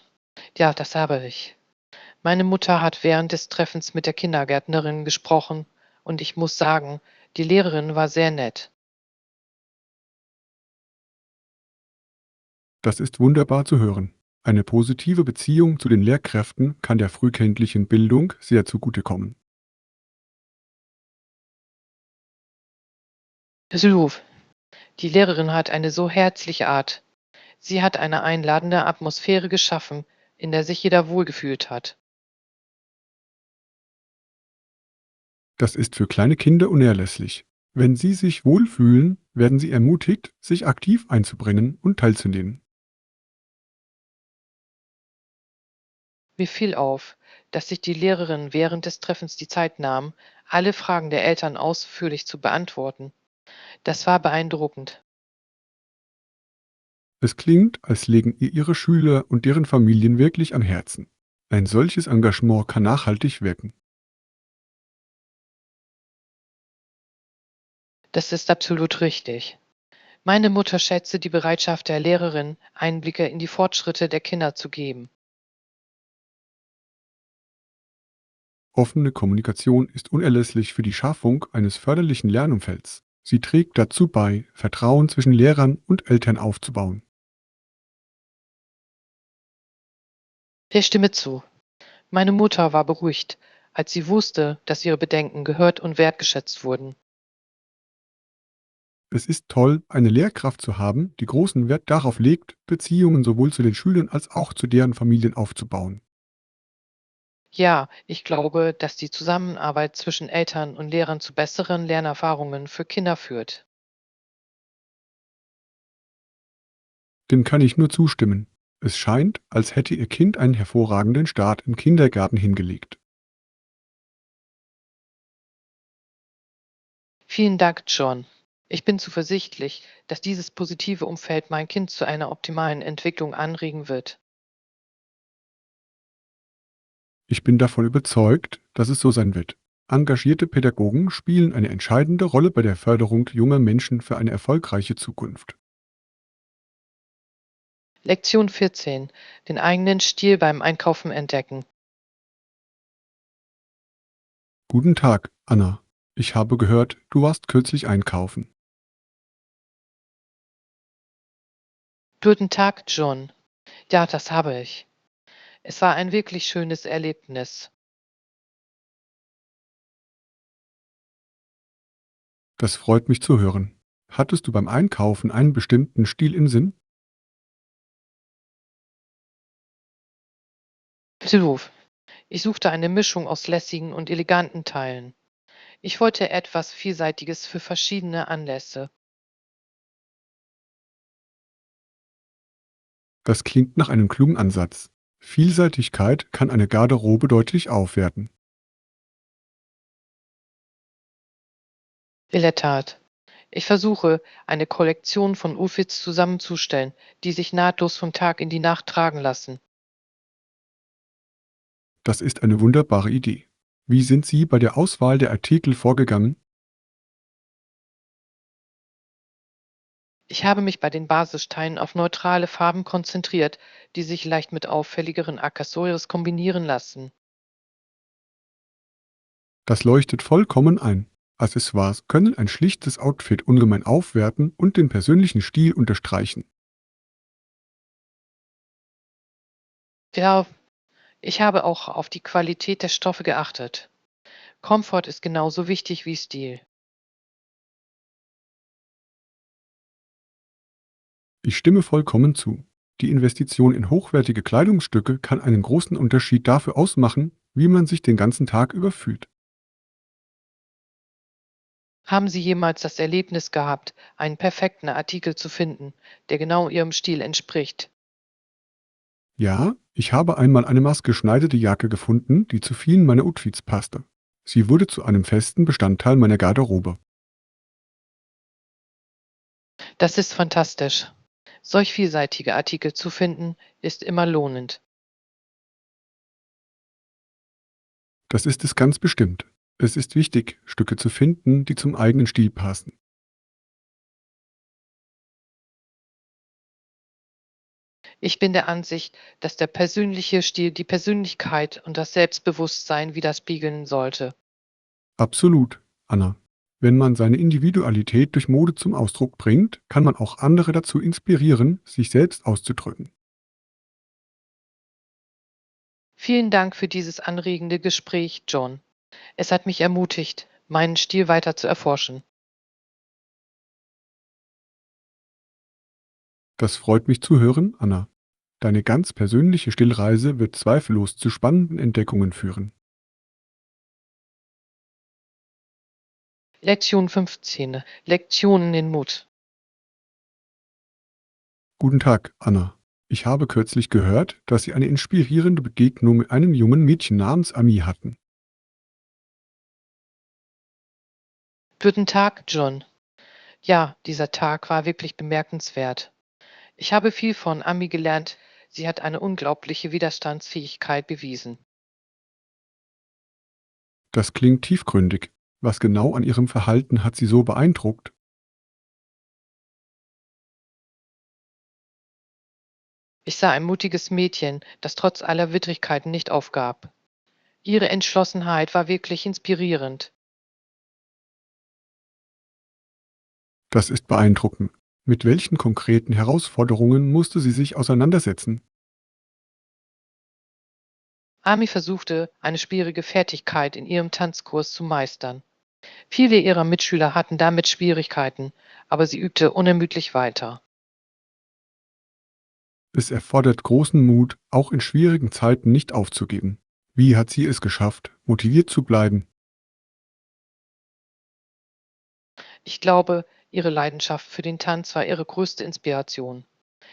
Ja, das habe ich. Meine Mutter hat während des Treffens mit der Kindergärtnerin gesprochen und ich muss sagen, die Lehrerin war sehr nett. Das ist wunderbar zu hören. Eine positive Beziehung zu den Lehrkräften kann der frühkindlichen Bildung sehr zugutekommen. Besuch. Die Lehrerin hat eine so herzliche Art. Sie hat eine einladende Atmosphäre geschaffen, in der sich jeder wohlgefühlt hat. Das ist für kleine Kinder unerlässlich. Wenn sie sich wohlfühlen, werden sie ermutigt, sich aktiv einzubringen und teilzunehmen. Mir fiel auf, dass sich die Lehrerin während des Treffens die Zeit nahm, alle Fragen der Eltern ausführlich zu beantworten. Das war beeindruckend. Es klingt, als legen ihr ihre Schüler und deren Familien wirklich am Herzen. Ein solches Engagement kann nachhaltig wirken. Das ist absolut richtig. Meine Mutter schätzte die Bereitschaft der Lehrerin, Einblicke in die Fortschritte der Kinder zu geben. Offene Kommunikation ist unerlässlich für die Schaffung eines förderlichen Lernumfelds. Sie trägt dazu bei, Vertrauen zwischen Lehrern und Eltern aufzubauen. Ich stimme zu. Meine Mutter war beruhigt, als sie wusste, dass ihre Bedenken gehört und wertgeschätzt wurden. Es ist toll, eine Lehrkraft zu haben, die großen Wert darauf legt, Beziehungen sowohl zu den Schülern als auch zu deren Familien aufzubauen. Ja, ich glaube, dass die Zusammenarbeit zwischen Eltern und Lehrern zu besseren Lernerfahrungen für Kinder führt. Dem kann ich nur zustimmen. Es scheint, als hätte Ihr Kind einen hervorragenden Start im Kindergarten hingelegt. Vielen Dank, John. Ich bin zuversichtlich, dass dieses positive Umfeld mein Kind zu einer optimalen Entwicklung anregen wird. Ich bin davon überzeugt, dass es so sein wird. Engagierte Pädagogen spielen eine entscheidende Rolle bei der Förderung junger Menschen für eine erfolgreiche Zukunft. Lektion 14. Den eigenen Stil beim Einkaufen entdecken. Guten Tag, Anna. Ich habe gehört, du warst kürzlich einkaufen. Guten Tag, John. Ja, das habe ich. Es war ein wirklich schönes Erlebnis. Das freut mich zu hören. Hattest du beim Einkaufen einen bestimmten Stil im Sinn? Besuch. Ich suchte eine Mischung aus lässigen und eleganten Teilen. Ich wollte etwas Vielseitiges für verschiedene Anlässe. Das klingt nach einem klugen Ansatz. Vielseitigkeit kann eine Garderobe deutlich aufwerten. In der Tat. Ich versuche, eine Kollektion von Outfits zusammenzustellen, die sich nahtlos vom Tag in die Nacht tragen lassen. Das ist eine wunderbare Idee. Wie sind Sie bei der Auswahl der Artikel vorgegangen? Ich habe mich bei den Basissteinen auf neutrale Farben konzentriert, die sich leicht mit auffälligeren Accessoires kombinieren lassen. Das leuchtet vollkommen ein. Accessoires können ein schlichtes Outfit ungemein aufwerten und den persönlichen Stil unterstreichen. Ja, ich habe auch auf die Qualität der Stoffe geachtet. Komfort ist genauso wichtig wie Stil. Ich stimme vollkommen zu. Die Investition in hochwertige Kleidungsstücke kann einen großen Unterschied dafür ausmachen, wie man sich den ganzen Tag über fühlt. Haben Sie jemals das Erlebnis gehabt, einen perfekten Artikel zu finden, der genau Ihrem Stil entspricht? Ja, ich habe einmal eine maßgeschneiderte Jacke gefunden, die zu vielen meiner Outfits passte. Sie wurde zu einem festen Bestandteil meiner Garderobe. Das ist fantastisch. Solch vielseitige Artikel zu finden, ist immer lohnend. Das ist es ganz bestimmt. Es ist wichtig, Stücke zu finden, die zum eigenen Stil passen. Ich bin der Ansicht, dass der persönliche Stil die Persönlichkeit und das Selbstbewusstsein widerspiegeln sollte. Absolut, Anna. Wenn man seine Individualität durch Mode zum Ausdruck bringt, kann man auch andere dazu inspirieren, sich selbst auszudrücken. Vielen Dank für dieses anregende Gespräch, John. Es hat mich ermutigt, meinen Stil weiter zu erforschen. Das freut mich zu hören, Anna. Deine ganz persönliche Stillreise wird zweifellos zu spannenden Entdeckungen führen. Lektion 15. Lektionen in Mut. Guten Tag, Anna. Ich habe kürzlich gehört, dass Sie eine inspirierende Begegnung mit einem jungen Mädchen namens Ami hatten. Guten Tag, John. Ja, dieser Tag war wirklich bemerkenswert. Ich habe viel von Ami gelernt. Sie hat eine unglaubliche Widerstandsfähigkeit bewiesen. Das klingt tiefgründig. Was genau an Ihrem Verhalten hat Sie so beeindruckt? Ich sah ein mutiges Mädchen, das trotz aller Widrigkeiten nicht aufgab. Ihre Entschlossenheit war wirklich inspirierend. Das ist beeindruckend. Mit welchen konkreten Herausforderungen musste sie sich auseinandersetzen? Ami versuchte, eine schwierige Fertigkeit in ihrem Tanzkurs zu meistern. Viele ihrer Mitschüler hatten damit Schwierigkeiten, aber sie übte unermüdlich weiter. Es erfordert großen Mut, auch in schwierigen Zeiten nicht aufzugeben. Wie hat sie es geschafft, motiviert zu bleiben? Ich glaube, ihre Leidenschaft für den Tanz war ihre größte Inspiration.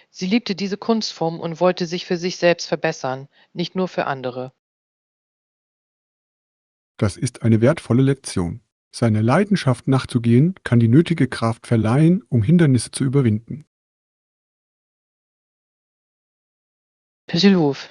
Sie liebte diese Kunstform und wollte sich für sich selbst verbessern, nicht nur für andere. Das ist eine wertvolle Lektion. Seiner Leidenschaft nachzugehen kann die nötige Kraft verleihen, um Hindernisse zu überwinden. Pessilhof.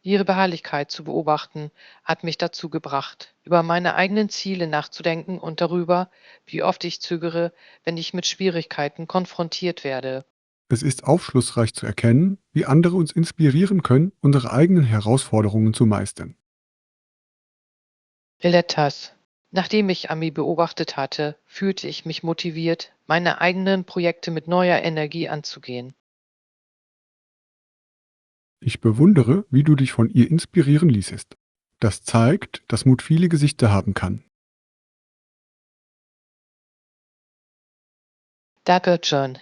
Ihre Beharrlichkeit zu beobachten, hat mich dazu gebracht, über meine eigenen Ziele nachzudenken und darüber, wie oft ich zögere, wenn ich mit Schwierigkeiten konfrontiert werde. Es ist aufschlussreich zu erkennen, wie andere uns inspirieren können, unsere eigenen Herausforderungen zu meistern. Letters. Nachdem ich Ami beobachtet hatte, fühlte ich mich motiviert, meine eigenen Projekte mit neuer Energie anzugehen. Ich bewundere, wie du dich von ihr inspirieren ließest. Das zeigt, dass Mut viele Gesichter haben kann. Danke, John.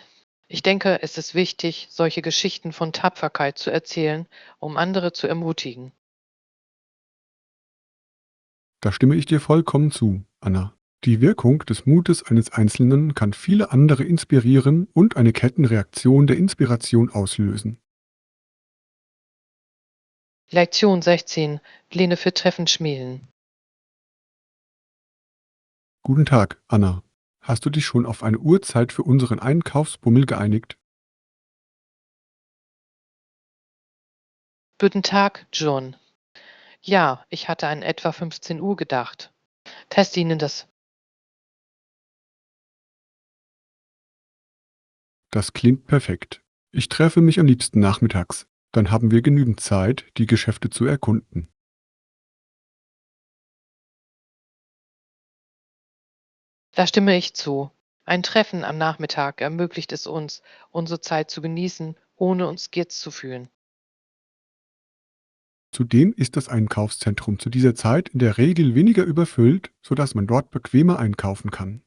Ich denke, es ist wichtig, solche Geschichten von Tapferkeit zu erzählen, um andere zu ermutigen. Da stimme ich dir vollkommen zu, Anna. Die Wirkung des Mutes eines Einzelnen kann viele andere inspirieren und eine Kettenreaktion der Inspiration auslösen. Lektion 16. Pläne für Treffen schmieden. Guten Tag, Anna. Hast du dich schon auf eine Uhrzeit für unseren Einkaufsbummel geeinigt? Guten Tag, John. Ja, ich hatte an etwa 15 Uhr gedacht. Test Ihnen das. Das klingt perfekt. Ich treffe mich am liebsten nachmittags. Dann haben wir genügend Zeit, die Geschäfte zu erkunden. Da stimme ich zu. Ein Treffen am Nachmittag ermöglicht es uns, unsere Zeit zu genießen, ohne uns gehetzt zu fühlen. Zudem ist das Einkaufszentrum zu dieser Zeit in der Regel weniger überfüllt, sodass man dort bequemer einkaufen kann.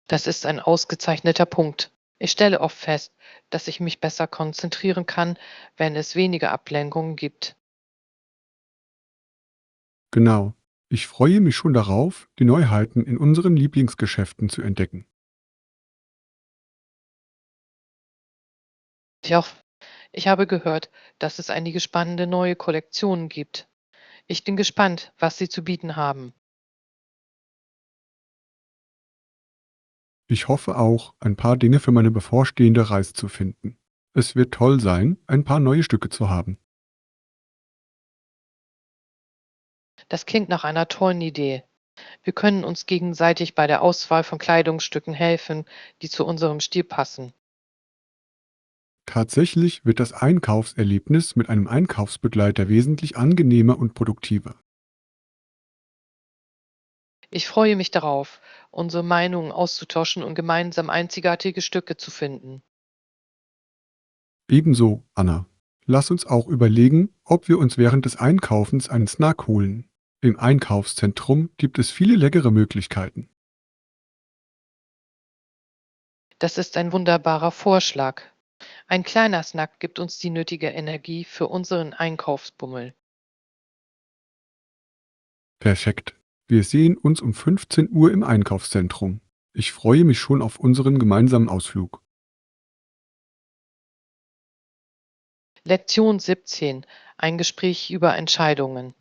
Das ist ein ausgezeichneter Punkt. Ich stelle oft fest, dass ich mich besser konzentrieren kann, wenn es weniger Ablenkungen gibt. Genau. Ich freue mich schon darauf, die Neuheiten in unseren Lieblingsgeschäften zu entdecken. Ich auch. Ich habe gehört, dass es einige spannende neue Kollektionen gibt. Ich bin gespannt, was sie zu bieten haben. Ich hoffe auch, ein paar Dinge für meine bevorstehende Reise zu finden. Es wird toll sein, ein paar neue Stücke zu haben. Das klingt nach einer tollen Idee. Wir können uns gegenseitig bei der Auswahl von Kleidungsstücken helfen, die zu unserem Stil passen. Tatsächlich wird das Einkaufserlebnis mit einem Einkaufsbegleiter wesentlich angenehmer und produktiver. Ich freue mich darauf, unsere Meinungen auszutauschen und gemeinsam einzigartige Stücke zu finden. Ebenso, Anna. Lass uns auch überlegen, ob wir uns während des Einkaufens einen Snack holen. Im Einkaufszentrum gibt es viele leckere Möglichkeiten. Das ist ein wunderbarer Vorschlag. Ein kleiner Snack gibt uns die nötige Energie für unseren Einkaufsbummel. Perfekt. Wir sehen uns um 15 Uhr im Einkaufszentrum. Ich freue mich schon auf unseren gemeinsamen Ausflug. Lektion 17. Ein Gespräch über Entscheidungen.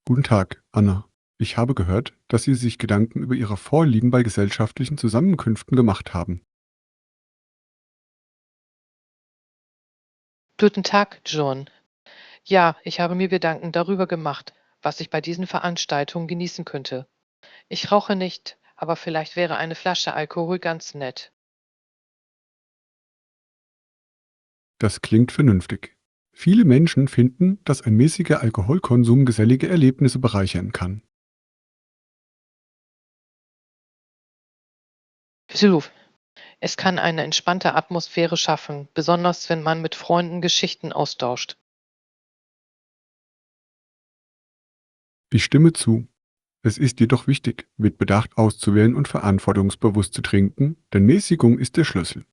Guten Tag, Anna. Ich habe gehört, dass Sie sich Gedanken über Ihre Vorlieben bei gesellschaftlichen Zusammenkünften gemacht haben. Guten Tag, John. Ja, ich habe mir Gedanken darüber gemacht, was ich bei diesen Veranstaltungen genießen könnte. Ich rauche nicht, aber vielleicht wäre eine Flasche Alkohol ganz nett. Das klingt vernünftig. Viele Menschen finden, dass ein mäßiger Alkoholkonsum gesellige Erlebnisse bereichern kann. Absolut. Es kann eine entspannte Atmosphäre schaffen, besonders wenn man mit Freunden Geschichten austauscht. Ich stimme zu. Es ist jedoch wichtig, mit Bedacht auszuwählen und verantwortungsbewusst zu trinken, denn Mäßigung ist der Schlüssel.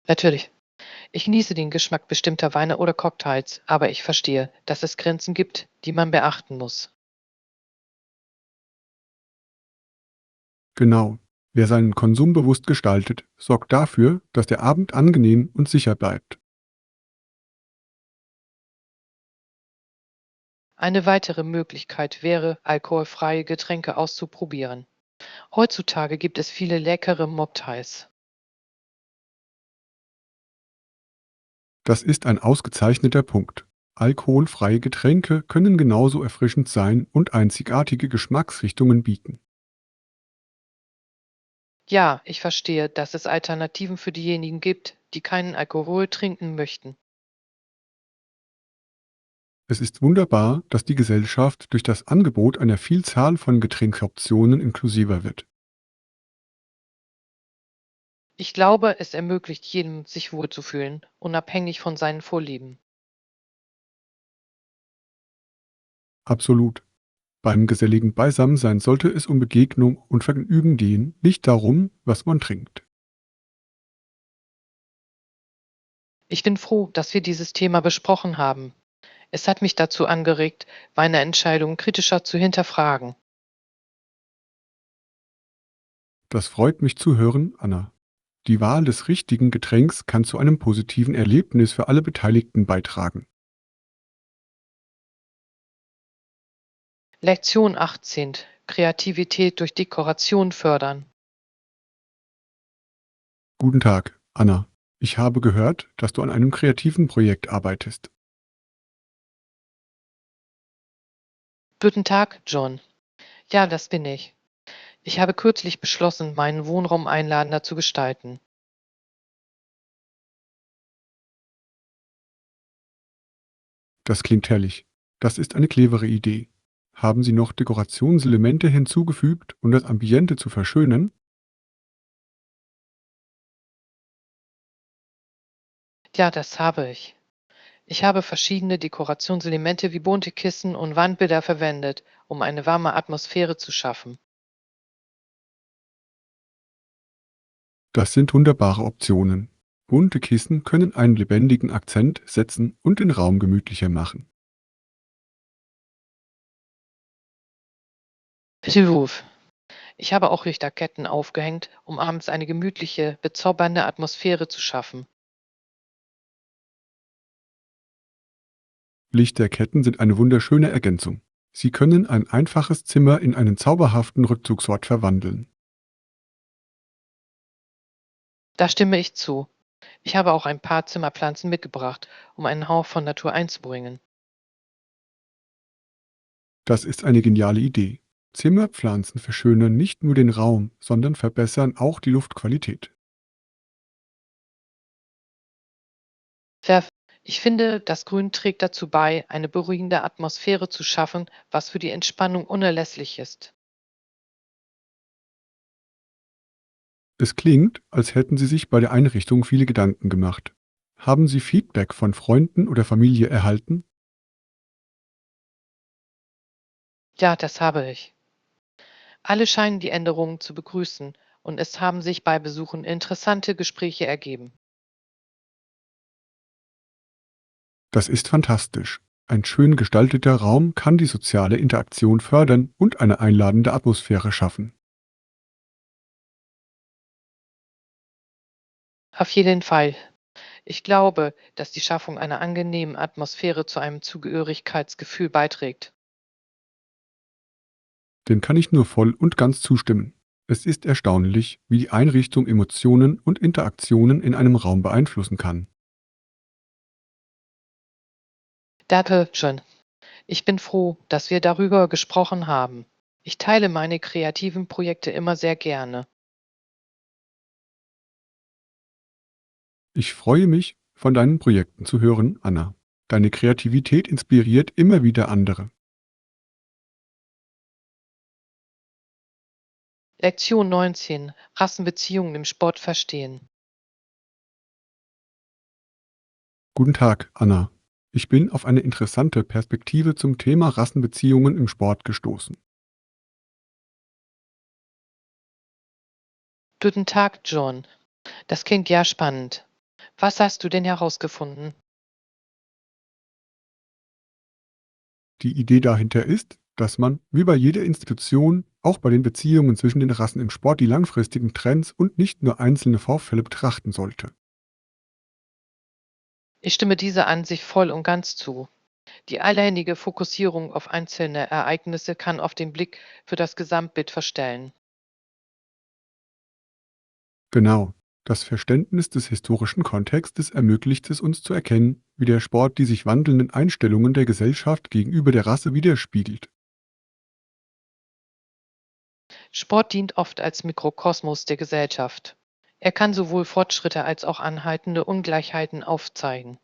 Natürlich. Ich genieße den Geschmack bestimmter Weine oder Cocktails, aber ich verstehe, dass es Grenzen gibt, die man beachten muss. Genau. Wer seinen Konsum bewusst gestaltet, sorgt dafür, dass der Abend angenehm und sicher bleibt. Eine weitere Möglichkeit wäre, alkoholfreie Getränke auszuprobieren. Heutzutage gibt es viele leckere Mocktails. Das ist ein ausgezeichneter Punkt. Alkoholfreie Getränke können genauso erfrischend sein und einzigartige Geschmacksrichtungen bieten. Ja, ich verstehe, dass es Alternativen für diejenigen gibt, die keinen Alkohol trinken möchten. Es ist wunderbar, dass die Gesellschaft durch das Angebot einer Vielzahl von Getränkoptionen inklusiver wird. Ich glaube, es ermöglicht jedem, sich wohlzufühlen, unabhängig von seinen Vorlieben. Absolut. Beim geselligen Beisammensein sollte es um Begegnung und Vergnügen gehen, nicht darum, was man trinkt. Ich bin froh, dass wir dieses Thema besprochen haben. Es hat mich dazu angeregt, meine Entscheidung kritischer zu hinterfragen. Das freut mich zu hören, Anna. Die Wahl des richtigen Getränks kann zu einem positiven Erlebnis für alle Beteiligten beitragen. Lektion 18. Kreativität durch Dekoration fördern. Guten Tag, Anna. Ich habe gehört, dass du an einem kreativen Projekt arbeitest. Guten Tag, John. Ja, das bin ich. Ich habe kürzlich beschlossen, meinen Wohnraum einladender zu gestalten. Das klingt herrlich. Das ist eine clevere Idee. Haben Sie noch Dekorationselemente hinzugefügt, um das Ambiente zu verschönern? Ja, das habe ich. Ich habe verschiedene Dekorationselemente wie bunte Kissen und Wandbilder verwendet, um eine warme Atmosphäre zu schaffen. Das sind wunderbare Optionen. Bunte Kissen können einen lebendigen Akzent setzen und den Raum gemütlicher machen. Ruf. Ich habe auch Lichterketten aufgehängt, um abends eine gemütliche, bezaubernde Atmosphäre zu schaffen. Lichterketten sind eine wunderschöne Ergänzung. Sie können ein einfaches Zimmer in einen zauberhaften Rückzugsort verwandeln. Da stimme ich zu. Ich habe auch ein paar Zimmerpflanzen mitgebracht, um einen Hauch von Natur einzubringen. Das ist eine geniale Idee. Zimmerpflanzen verschönern nicht nur den Raum, sondern verbessern auch die Luftqualität. Verf Ich finde, das Grün trägt dazu bei, eine beruhigende Atmosphäre zu schaffen, was für die Entspannung unerlässlich ist. Es klingt, als hätten Sie sich bei der Einrichtung viele Gedanken gemacht. Haben Sie Feedback von Freunden oder Familie erhalten? Ja, das habe ich. Alle scheinen die Änderungen zu begrüßen und es haben sich bei Besuchen interessante Gespräche ergeben. Das ist fantastisch. Ein schön gestalteter Raum kann die soziale Interaktion fördern und eine einladende Atmosphäre schaffen. Auf jeden Fall. Ich glaube, dass die Schaffung einer angenehmen Atmosphäre zu einem Zugehörigkeitsgefühl beiträgt. Dem kann ich nur voll und ganz zustimmen. Es ist erstaunlich, wie die Einrichtung Emotionen und Interaktionen in einem Raum beeinflussen kann. Danke schön. Ich bin froh, dass wir darüber gesprochen haben. Ich teile meine kreativen Projekte immer sehr gerne. Ich freue mich, von deinen Projekten zu hören, Anna. Deine Kreativität inspiriert immer wieder andere. Lektion 19. Rassenbeziehungen im Sport verstehen. Guten Tag, Anna. Ich bin auf eine interessante Perspektive zum Thema Rassenbeziehungen im Sport gestoßen. Guten Tag, John. Das klingt ja spannend. Was hast du denn herausgefunden? Die Idee dahinter ist, dass man, wie bei jeder Institution, auch bei den Beziehungen zwischen den Rassen im Sport die langfristigen Trends und nicht nur einzelne Vorfälle betrachten sollte. Ich stimme dieser Ansicht voll und ganz zu. Die alleinige Fokussierung auf einzelne Ereignisse kann oft den Blick für das Gesamtbild verstellen. Genau. Das Verständnis des historischen Kontextes ermöglicht es uns zu erkennen, wie der Sport die sich wandelnden Einstellungen der Gesellschaft gegenüber der Rasse widerspiegelt. Sport dient oft als Mikrokosmos der Gesellschaft. Er kann sowohl Fortschritte als auch anhaltende Ungleichheiten aufzeigen.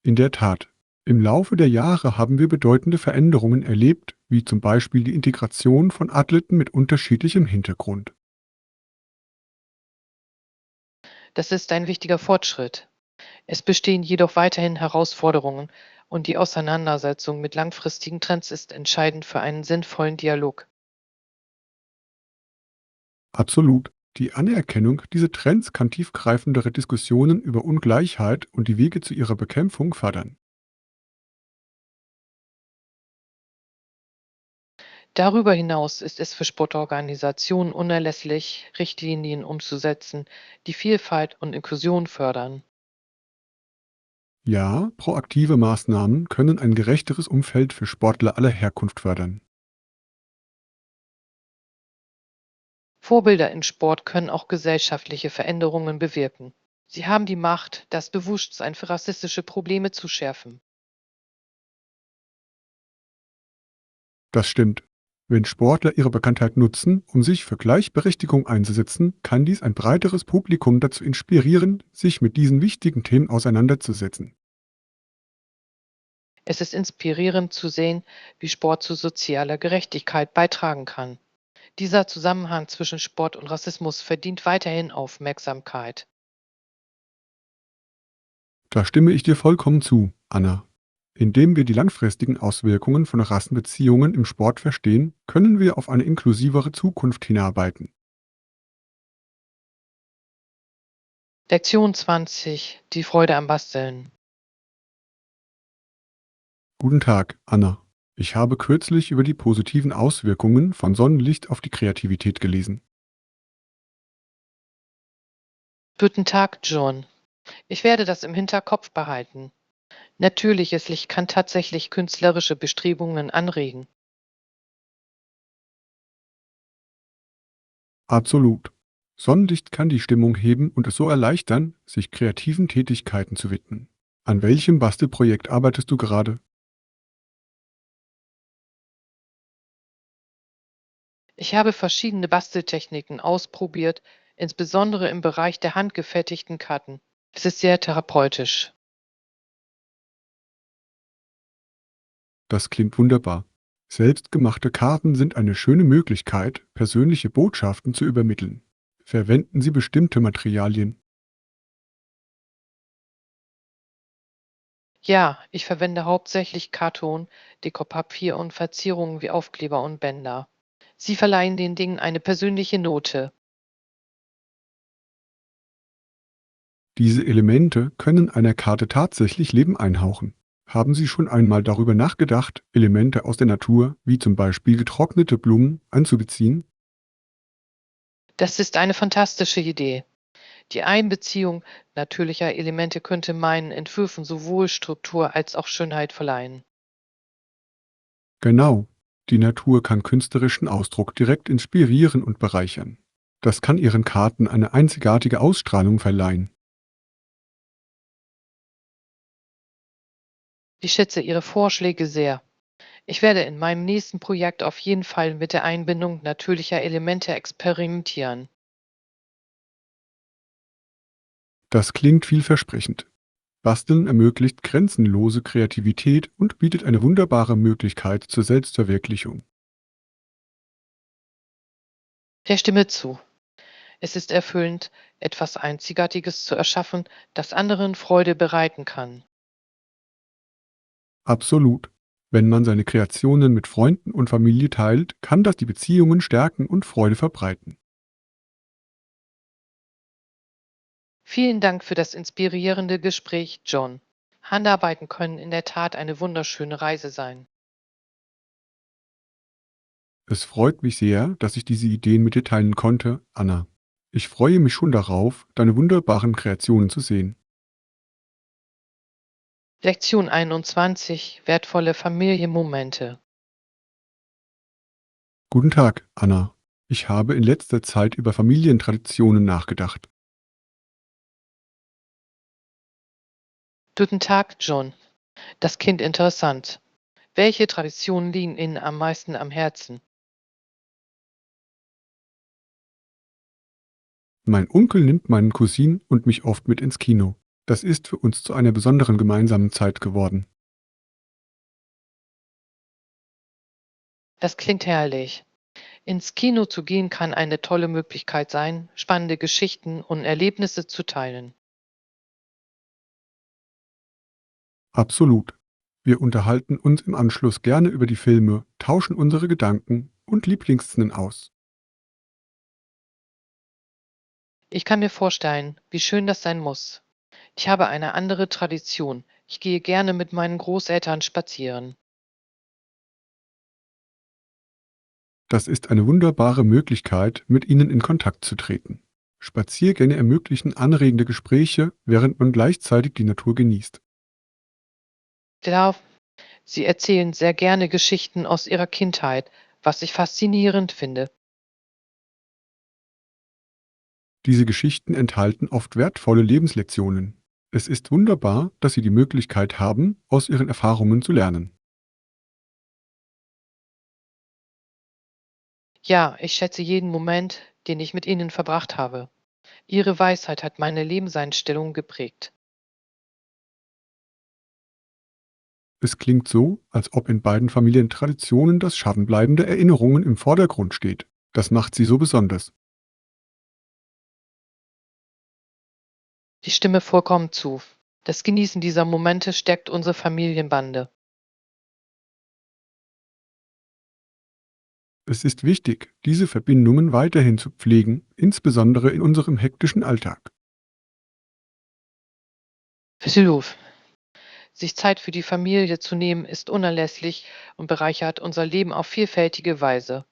In der Tat, im Laufe der Jahre haben wir bedeutende Veränderungen erlebt, wie zum Beispiel die Integration von Athleten mit unterschiedlichem Hintergrund. Das ist ein wichtiger Fortschritt. Es bestehen jedoch weiterhin Herausforderungen und die Auseinandersetzung mit langfristigen Trends ist entscheidend für einen sinnvollen Dialog. Absolut. Die Anerkennung dieser Trends kann tiefgreifendere Diskussionen über Ungleichheit und die Wege zu ihrer Bekämpfung fördern. Darüber hinaus ist es für Sportorganisationen unerlässlich, Richtlinien umzusetzen, die Vielfalt und Inklusion fördern. Ja, proaktive Maßnahmen können ein gerechteres Umfeld für Sportler aller Herkunft fördern. Vorbilder in Sport können auch gesellschaftliche Veränderungen bewirken. Sie haben die Macht, das Bewusstsein für rassistische Probleme zu schärfen. Das stimmt. Wenn Sportler ihre Bekanntheit nutzen, um sich für Gleichberechtigung einzusetzen, kann dies ein breiteres Publikum dazu inspirieren, sich mit diesen wichtigen Themen auseinanderzusetzen. Es ist inspirierend zu sehen, wie Sport zu sozialer Gerechtigkeit beitragen kann. Dieser Zusammenhang zwischen Sport und Rassismus verdient weiterhin Aufmerksamkeit. Da stimme ich dir vollkommen zu, Anna. Indem wir die langfristigen Auswirkungen von Rassenbeziehungen im Sport verstehen, können wir auf eine inklusivere Zukunft hinarbeiten. Lektion 20. Die Freude am Basteln. Guten Tag, Anna. Ich habe kürzlich über die positiven Auswirkungen von Sonnenlicht auf die Kreativität gelesen. Guten Tag, John. Ich werde das im Hinterkopf behalten. Natürliches Licht kann tatsächlich künstlerische Bestrebungen anregen. Absolut. Sonnenlicht kann die Stimmung heben und es so erleichtern, sich kreativen Tätigkeiten zu widmen. An welchem Bastelprojekt arbeitest du gerade? Ich habe verschiedene Basteltechniken ausprobiert, insbesondere im Bereich der handgefertigten Karten. Es ist sehr therapeutisch. Das klingt wunderbar. Selbstgemachte Karten sind eine schöne Möglichkeit, persönliche Botschaften zu übermitteln. Verwenden Sie bestimmte Materialien. Ja, ich verwende hauptsächlich Karton, Dekopapier und Verzierungen wie Aufkleber und Bänder. Sie verleihen den Dingen eine persönliche Note. Diese Elemente können einer Karte tatsächlich Leben einhauchen. Haben Sie schon einmal darüber nachgedacht, Elemente aus der Natur, wie zum Beispiel getrocknete Blumen, einzubeziehen? Das ist eine fantastische Idee. Die Einbeziehung natürlicher Elemente könnte meinen Entwürfen sowohl Struktur als auch Schönheit verleihen. Genau. Die Natur kann künstlerischen Ausdruck direkt inspirieren und bereichern. Das kann Ihren Karten eine einzigartige Ausstrahlung verleihen. Ich schätze Ihre Vorschläge sehr. Ich werde in meinem nächsten Projekt auf jeden Fall mit der Einbindung natürlicher Elemente experimentieren. Das klingt vielversprechend. Basteln ermöglicht grenzenlose Kreativität und bietet eine wunderbare Möglichkeit zur Selbstverwirklichung. Der stimme zu. Es ist erfüllend, etwas Einzigartiges zu erschaffen, das anderen Freude bereiten kann. Absolut. Wenn man seine Kreationen mit Freunden und Familie teilt, kann das die Beziehungen stärken und Freude verbreiten. Vielen Dank für das inspirierende Gespräch, John. Handarbeiten können in der Tat eine wunderschöne Reise sein. Es freut mich sehr, dass ich diese Ideen mit dir teilen konnte, Anna. Ich freue mich schon darauf, deine wunderbaren Kreationen zu sehen. Lektion 21. Wertvolle Familienmomente. Guten Tag, Anna. Ich habe in letzter Zeit über Familientraditionen nachgedacht. Guten Tag, John. Das klingt interessant. Welche Traditionen liegen Ihnen am meisten am Herzen? Mein Onkel nimmt meinen Cousin und mich oft mit ins Kino. Das ist für uns zu einer besonderen gemeinsamen Zeit geworden. Das klingt herrlich. Ins Kino zu gehen kann eine tolle Möglichkeit sein, spannende Geschichten und Erlebnisse zu teilen. Absolut. Wir unterhalten uns im Anschluss gerne über die Filme, tauschen unsere Gedanken und Lieblingsszenen aus. Ich kann mir vorstellen, wie schön das sein muss. Ich habe eine andere Tradition. Ich gehe gerne mit meinen Großeltern spazieren. Das ist eine wunderbare Möglichkeit, mit ihnen in Kontakt zu treten. Spaziergänge ermöglichen anregende Gespräche, während man gleichzeitig die Natur genießt. Ja, sie erzählen sehr gerne Geschichten aus ihrer Kindheit, was ich faszinierend finde. Diese Geschichten enthalten oft wertvolle Lebenslektionen. Es ist wunderbar, dass Sie die Möglichkeit haben, aus Ihren Erfahrungen zu lernen. Ja, ich schätze jeden Moment, den ich mit Ihnen verbracht habe. Ihre Weisheit hat meine Lebenseinstellung geprägt. Es klingt so, als ob in beiden Familientraditionen das Schaffen bleibender Erinnerungen im Vordergrund steht. Das macht sie so besonders. Ich stimme vollkommen zu. Das Genießen dieser Momente stärkt unsere Familienbande. Es ist wichtig, diese Verbindungen weiterhin zu pflegen, insbesondere in unserem hektischen Alltag. Hilf. Sich Zeit für die Familie zu nehmen, ist unerlässlich und bereichert unser Leben auf vielfältige Weise.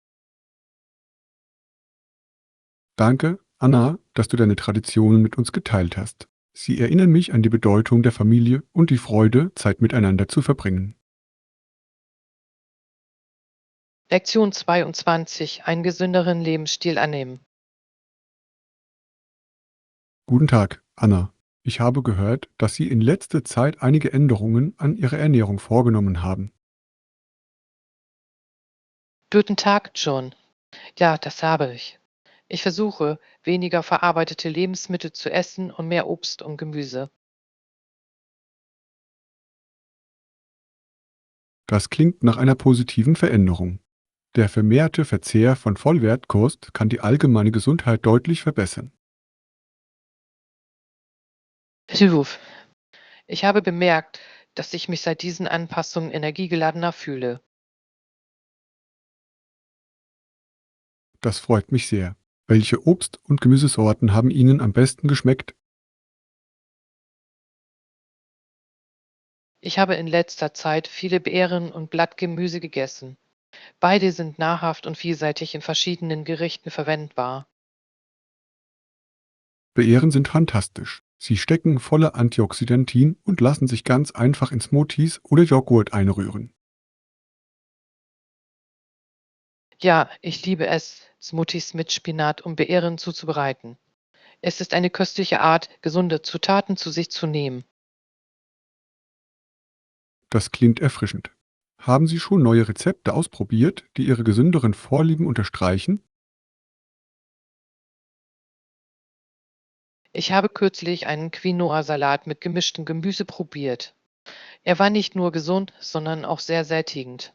Danke, Anna, dass du deine Traditionen mit uns geteilt hast. Sie erinnern mich an die Bedeutung der Familie und die Freude, Zeit miteinander zu verbringen. Lektion 22. Einen gesünderen Lebensstil annehmen. Guten Tag, Anna. Ich habe gehört, dass Sie in letzter Zeit einige Änderungen an Ihrer Ernährung vorgenommen haben. Guten Tag, John. Ja, das habe ich. Ich versuche, weniger verarbeitete Lebensmittel zu essen und mehr Obst und Gemüse. Das klingt nach einer positiven Veränderung. Der vermehrte Verzehr von Vollwertkost kann die allgemeine Gesundheit deutlich verbessern. Hilf. Ich habe bemerkt, dass ich mich seit diesen Anpassungen energiegeladener fühle. Das freut mich sehr. Welche Obst- und Gemüsesorten haben Ihnen am besten geschmeckt? Ich habe in letzter Zeit viele Beeren und Blattgemüse gegessen. Beide sind nahrhaft und vielseitig in verschiedenen Gerichten verwendbar. Beeren sind fantastisch. Sie stecken voller Antioxidantien und lassen sich ganz einfach in Smoothies oder Joghurt einrühren. Ja, ich liebe es, Smoothies mit Spinat und Beeren zuzubereiten. Es ist eine köstliche Art, gesunde Zutaten zu sich zu nehmen. Das klingt erfrischend. Haben Sie schon neue Rezepte ausprobiert, die Ihre gesünderen Vorlieben unterstreichen? Ich habe kürzlich einen Quinoa-Salat mit gemischtem Gemüse probiert. Er war nicht nur gesund, sondern auch sehr sättigend.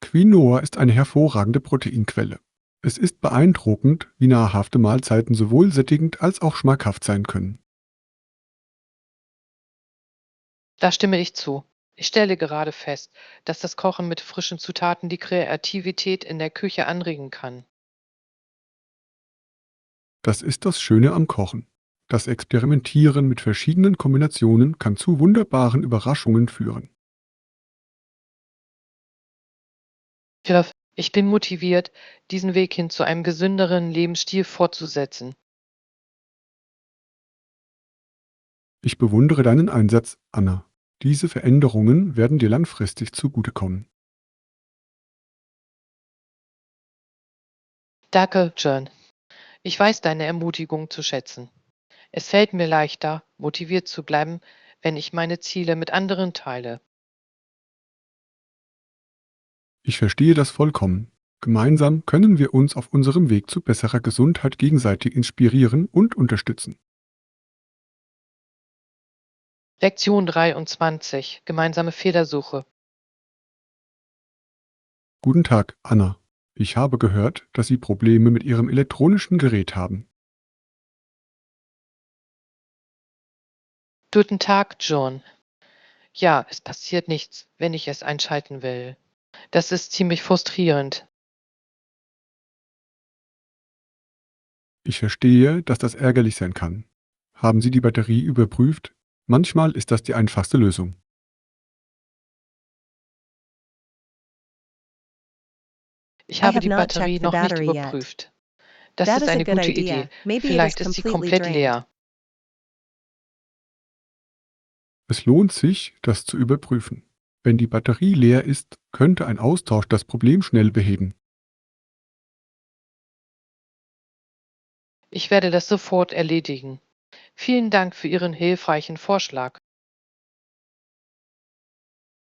Quinoa ist eine hervorragende Proteinquelle. Es ist beeindruckend, wie nahrhafte Mahlzeiten sowohl sättigend als auch schmackhaft sein können. Da stimme ich zu. Ich stelle gerade fest, dass das Kochen mit frischen Zutaten die Kreativität in der Küche anregen kann. Das ist das Schöne am Kochen. Das Experimentieren mit verschiedenen Kombinationen kann zu wunderbaren Überraschungen führen. Ich bin motiviert, diesen Weg hin zu einem gesünderen Lebensstil fortzusetzen. Ich bewundere deinen Einsatz, Anna. Diese Veränderungen werden dir langfristig zugutekommen. Danke, John. Ich weiß deine Ermutigung zu schätzen. Es fällt mir leichter, motiviert zu bleiben, wenn ich meine Ziele mit anderen teile. Ich verstehe das vollkommen. Gemeinsam können wir uns auf unserem Weg zu besserer Gesundheit gegenseitig inspirieren und unterstützen. Lektion 23. Gemeinsame Fehlersuche. Guten Tag, Anna. Ich habe gehört, dass Sie Probleme mit Ihrem elektronischen Gerät haben. Guten Tag, John. Ja, es passiert nichts, wenn ich es einschalten will. Das ist ziemlich frustrierend. Ich verstehe, dass das ärgerlich sein kann. Haben Sie die Batterie überprüft? Manchmal ist das die einfachste Lösung. Ich I habe have die not Batterie checked the noch nicht battery yet. überprüft. Das That ist is a eine good gute Idee. idea. Maybe it is Vielleicht ist sie completely komplett drained. leer. Es lohnt sich, das zu überprüfen. Wenn die Batterie leer ist, könnte ein Austausch das Problem schnell beheben. Ich werde das sofort erledigen. Vielen Dank für Ihren hilfreichen Vorschlag.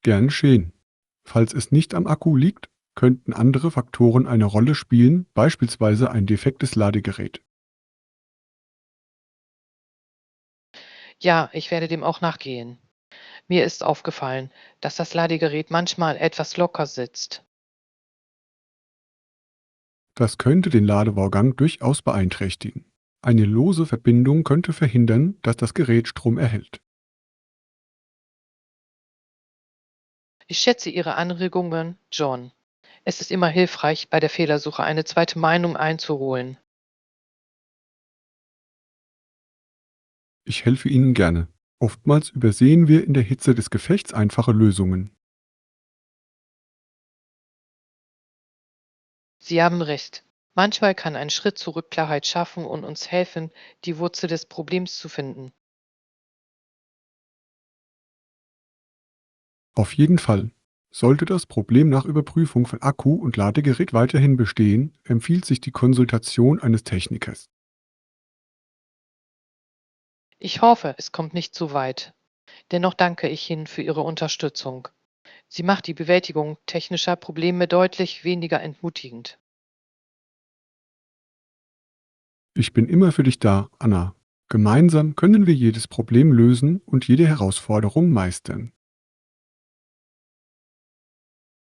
Gern geschehen. Falls es nicht am Akku liegt, könnten andere Faktoren eine Rolle spielen, beispielsweise ein defektes Ladegerät. Ja, ich werde dem auch nachgehen. Mir ist aufgefallen, dass das Ladegerät manchmal etwas locker sitzt. Das könnte den Ladevorgang durchaus beeinträchtigen. Eine lose Verbindung könnte verhindern, dass das Gerät Strom erhält. Ich schätze Ihre Anregungen, John. Es ist immer hilfreich, bei der Fehlersuche eine zweite Meinung einzuholen. Ich helfe Ihnen gerne. Oftmals übersehen wir in der Hitze des Gefechts einfache Lösungen. Sie haben recht. Manchmal kann ein Schritt zurück Klarheit schaffen und uns helfen, die Wurzel des Problems zu finden. Auf jeden Fall. Sollte das Problem nach Überprüfung von Akku und Ladegerät weiterhin bestehen, empfiehlt sich die Konsultation eines Technikers. Ich hoffe, es kommt nicht zu weit. Dennoch danke ich Ihnen für Ihre Unterstützung. Sie macht die Bewältigung technischer Probleme deutlich weniger entmutigend. Ich bin immer für dich da, Anna. Gemeinsam können wir jedes Problem lösen und jede Herausforderung meistern.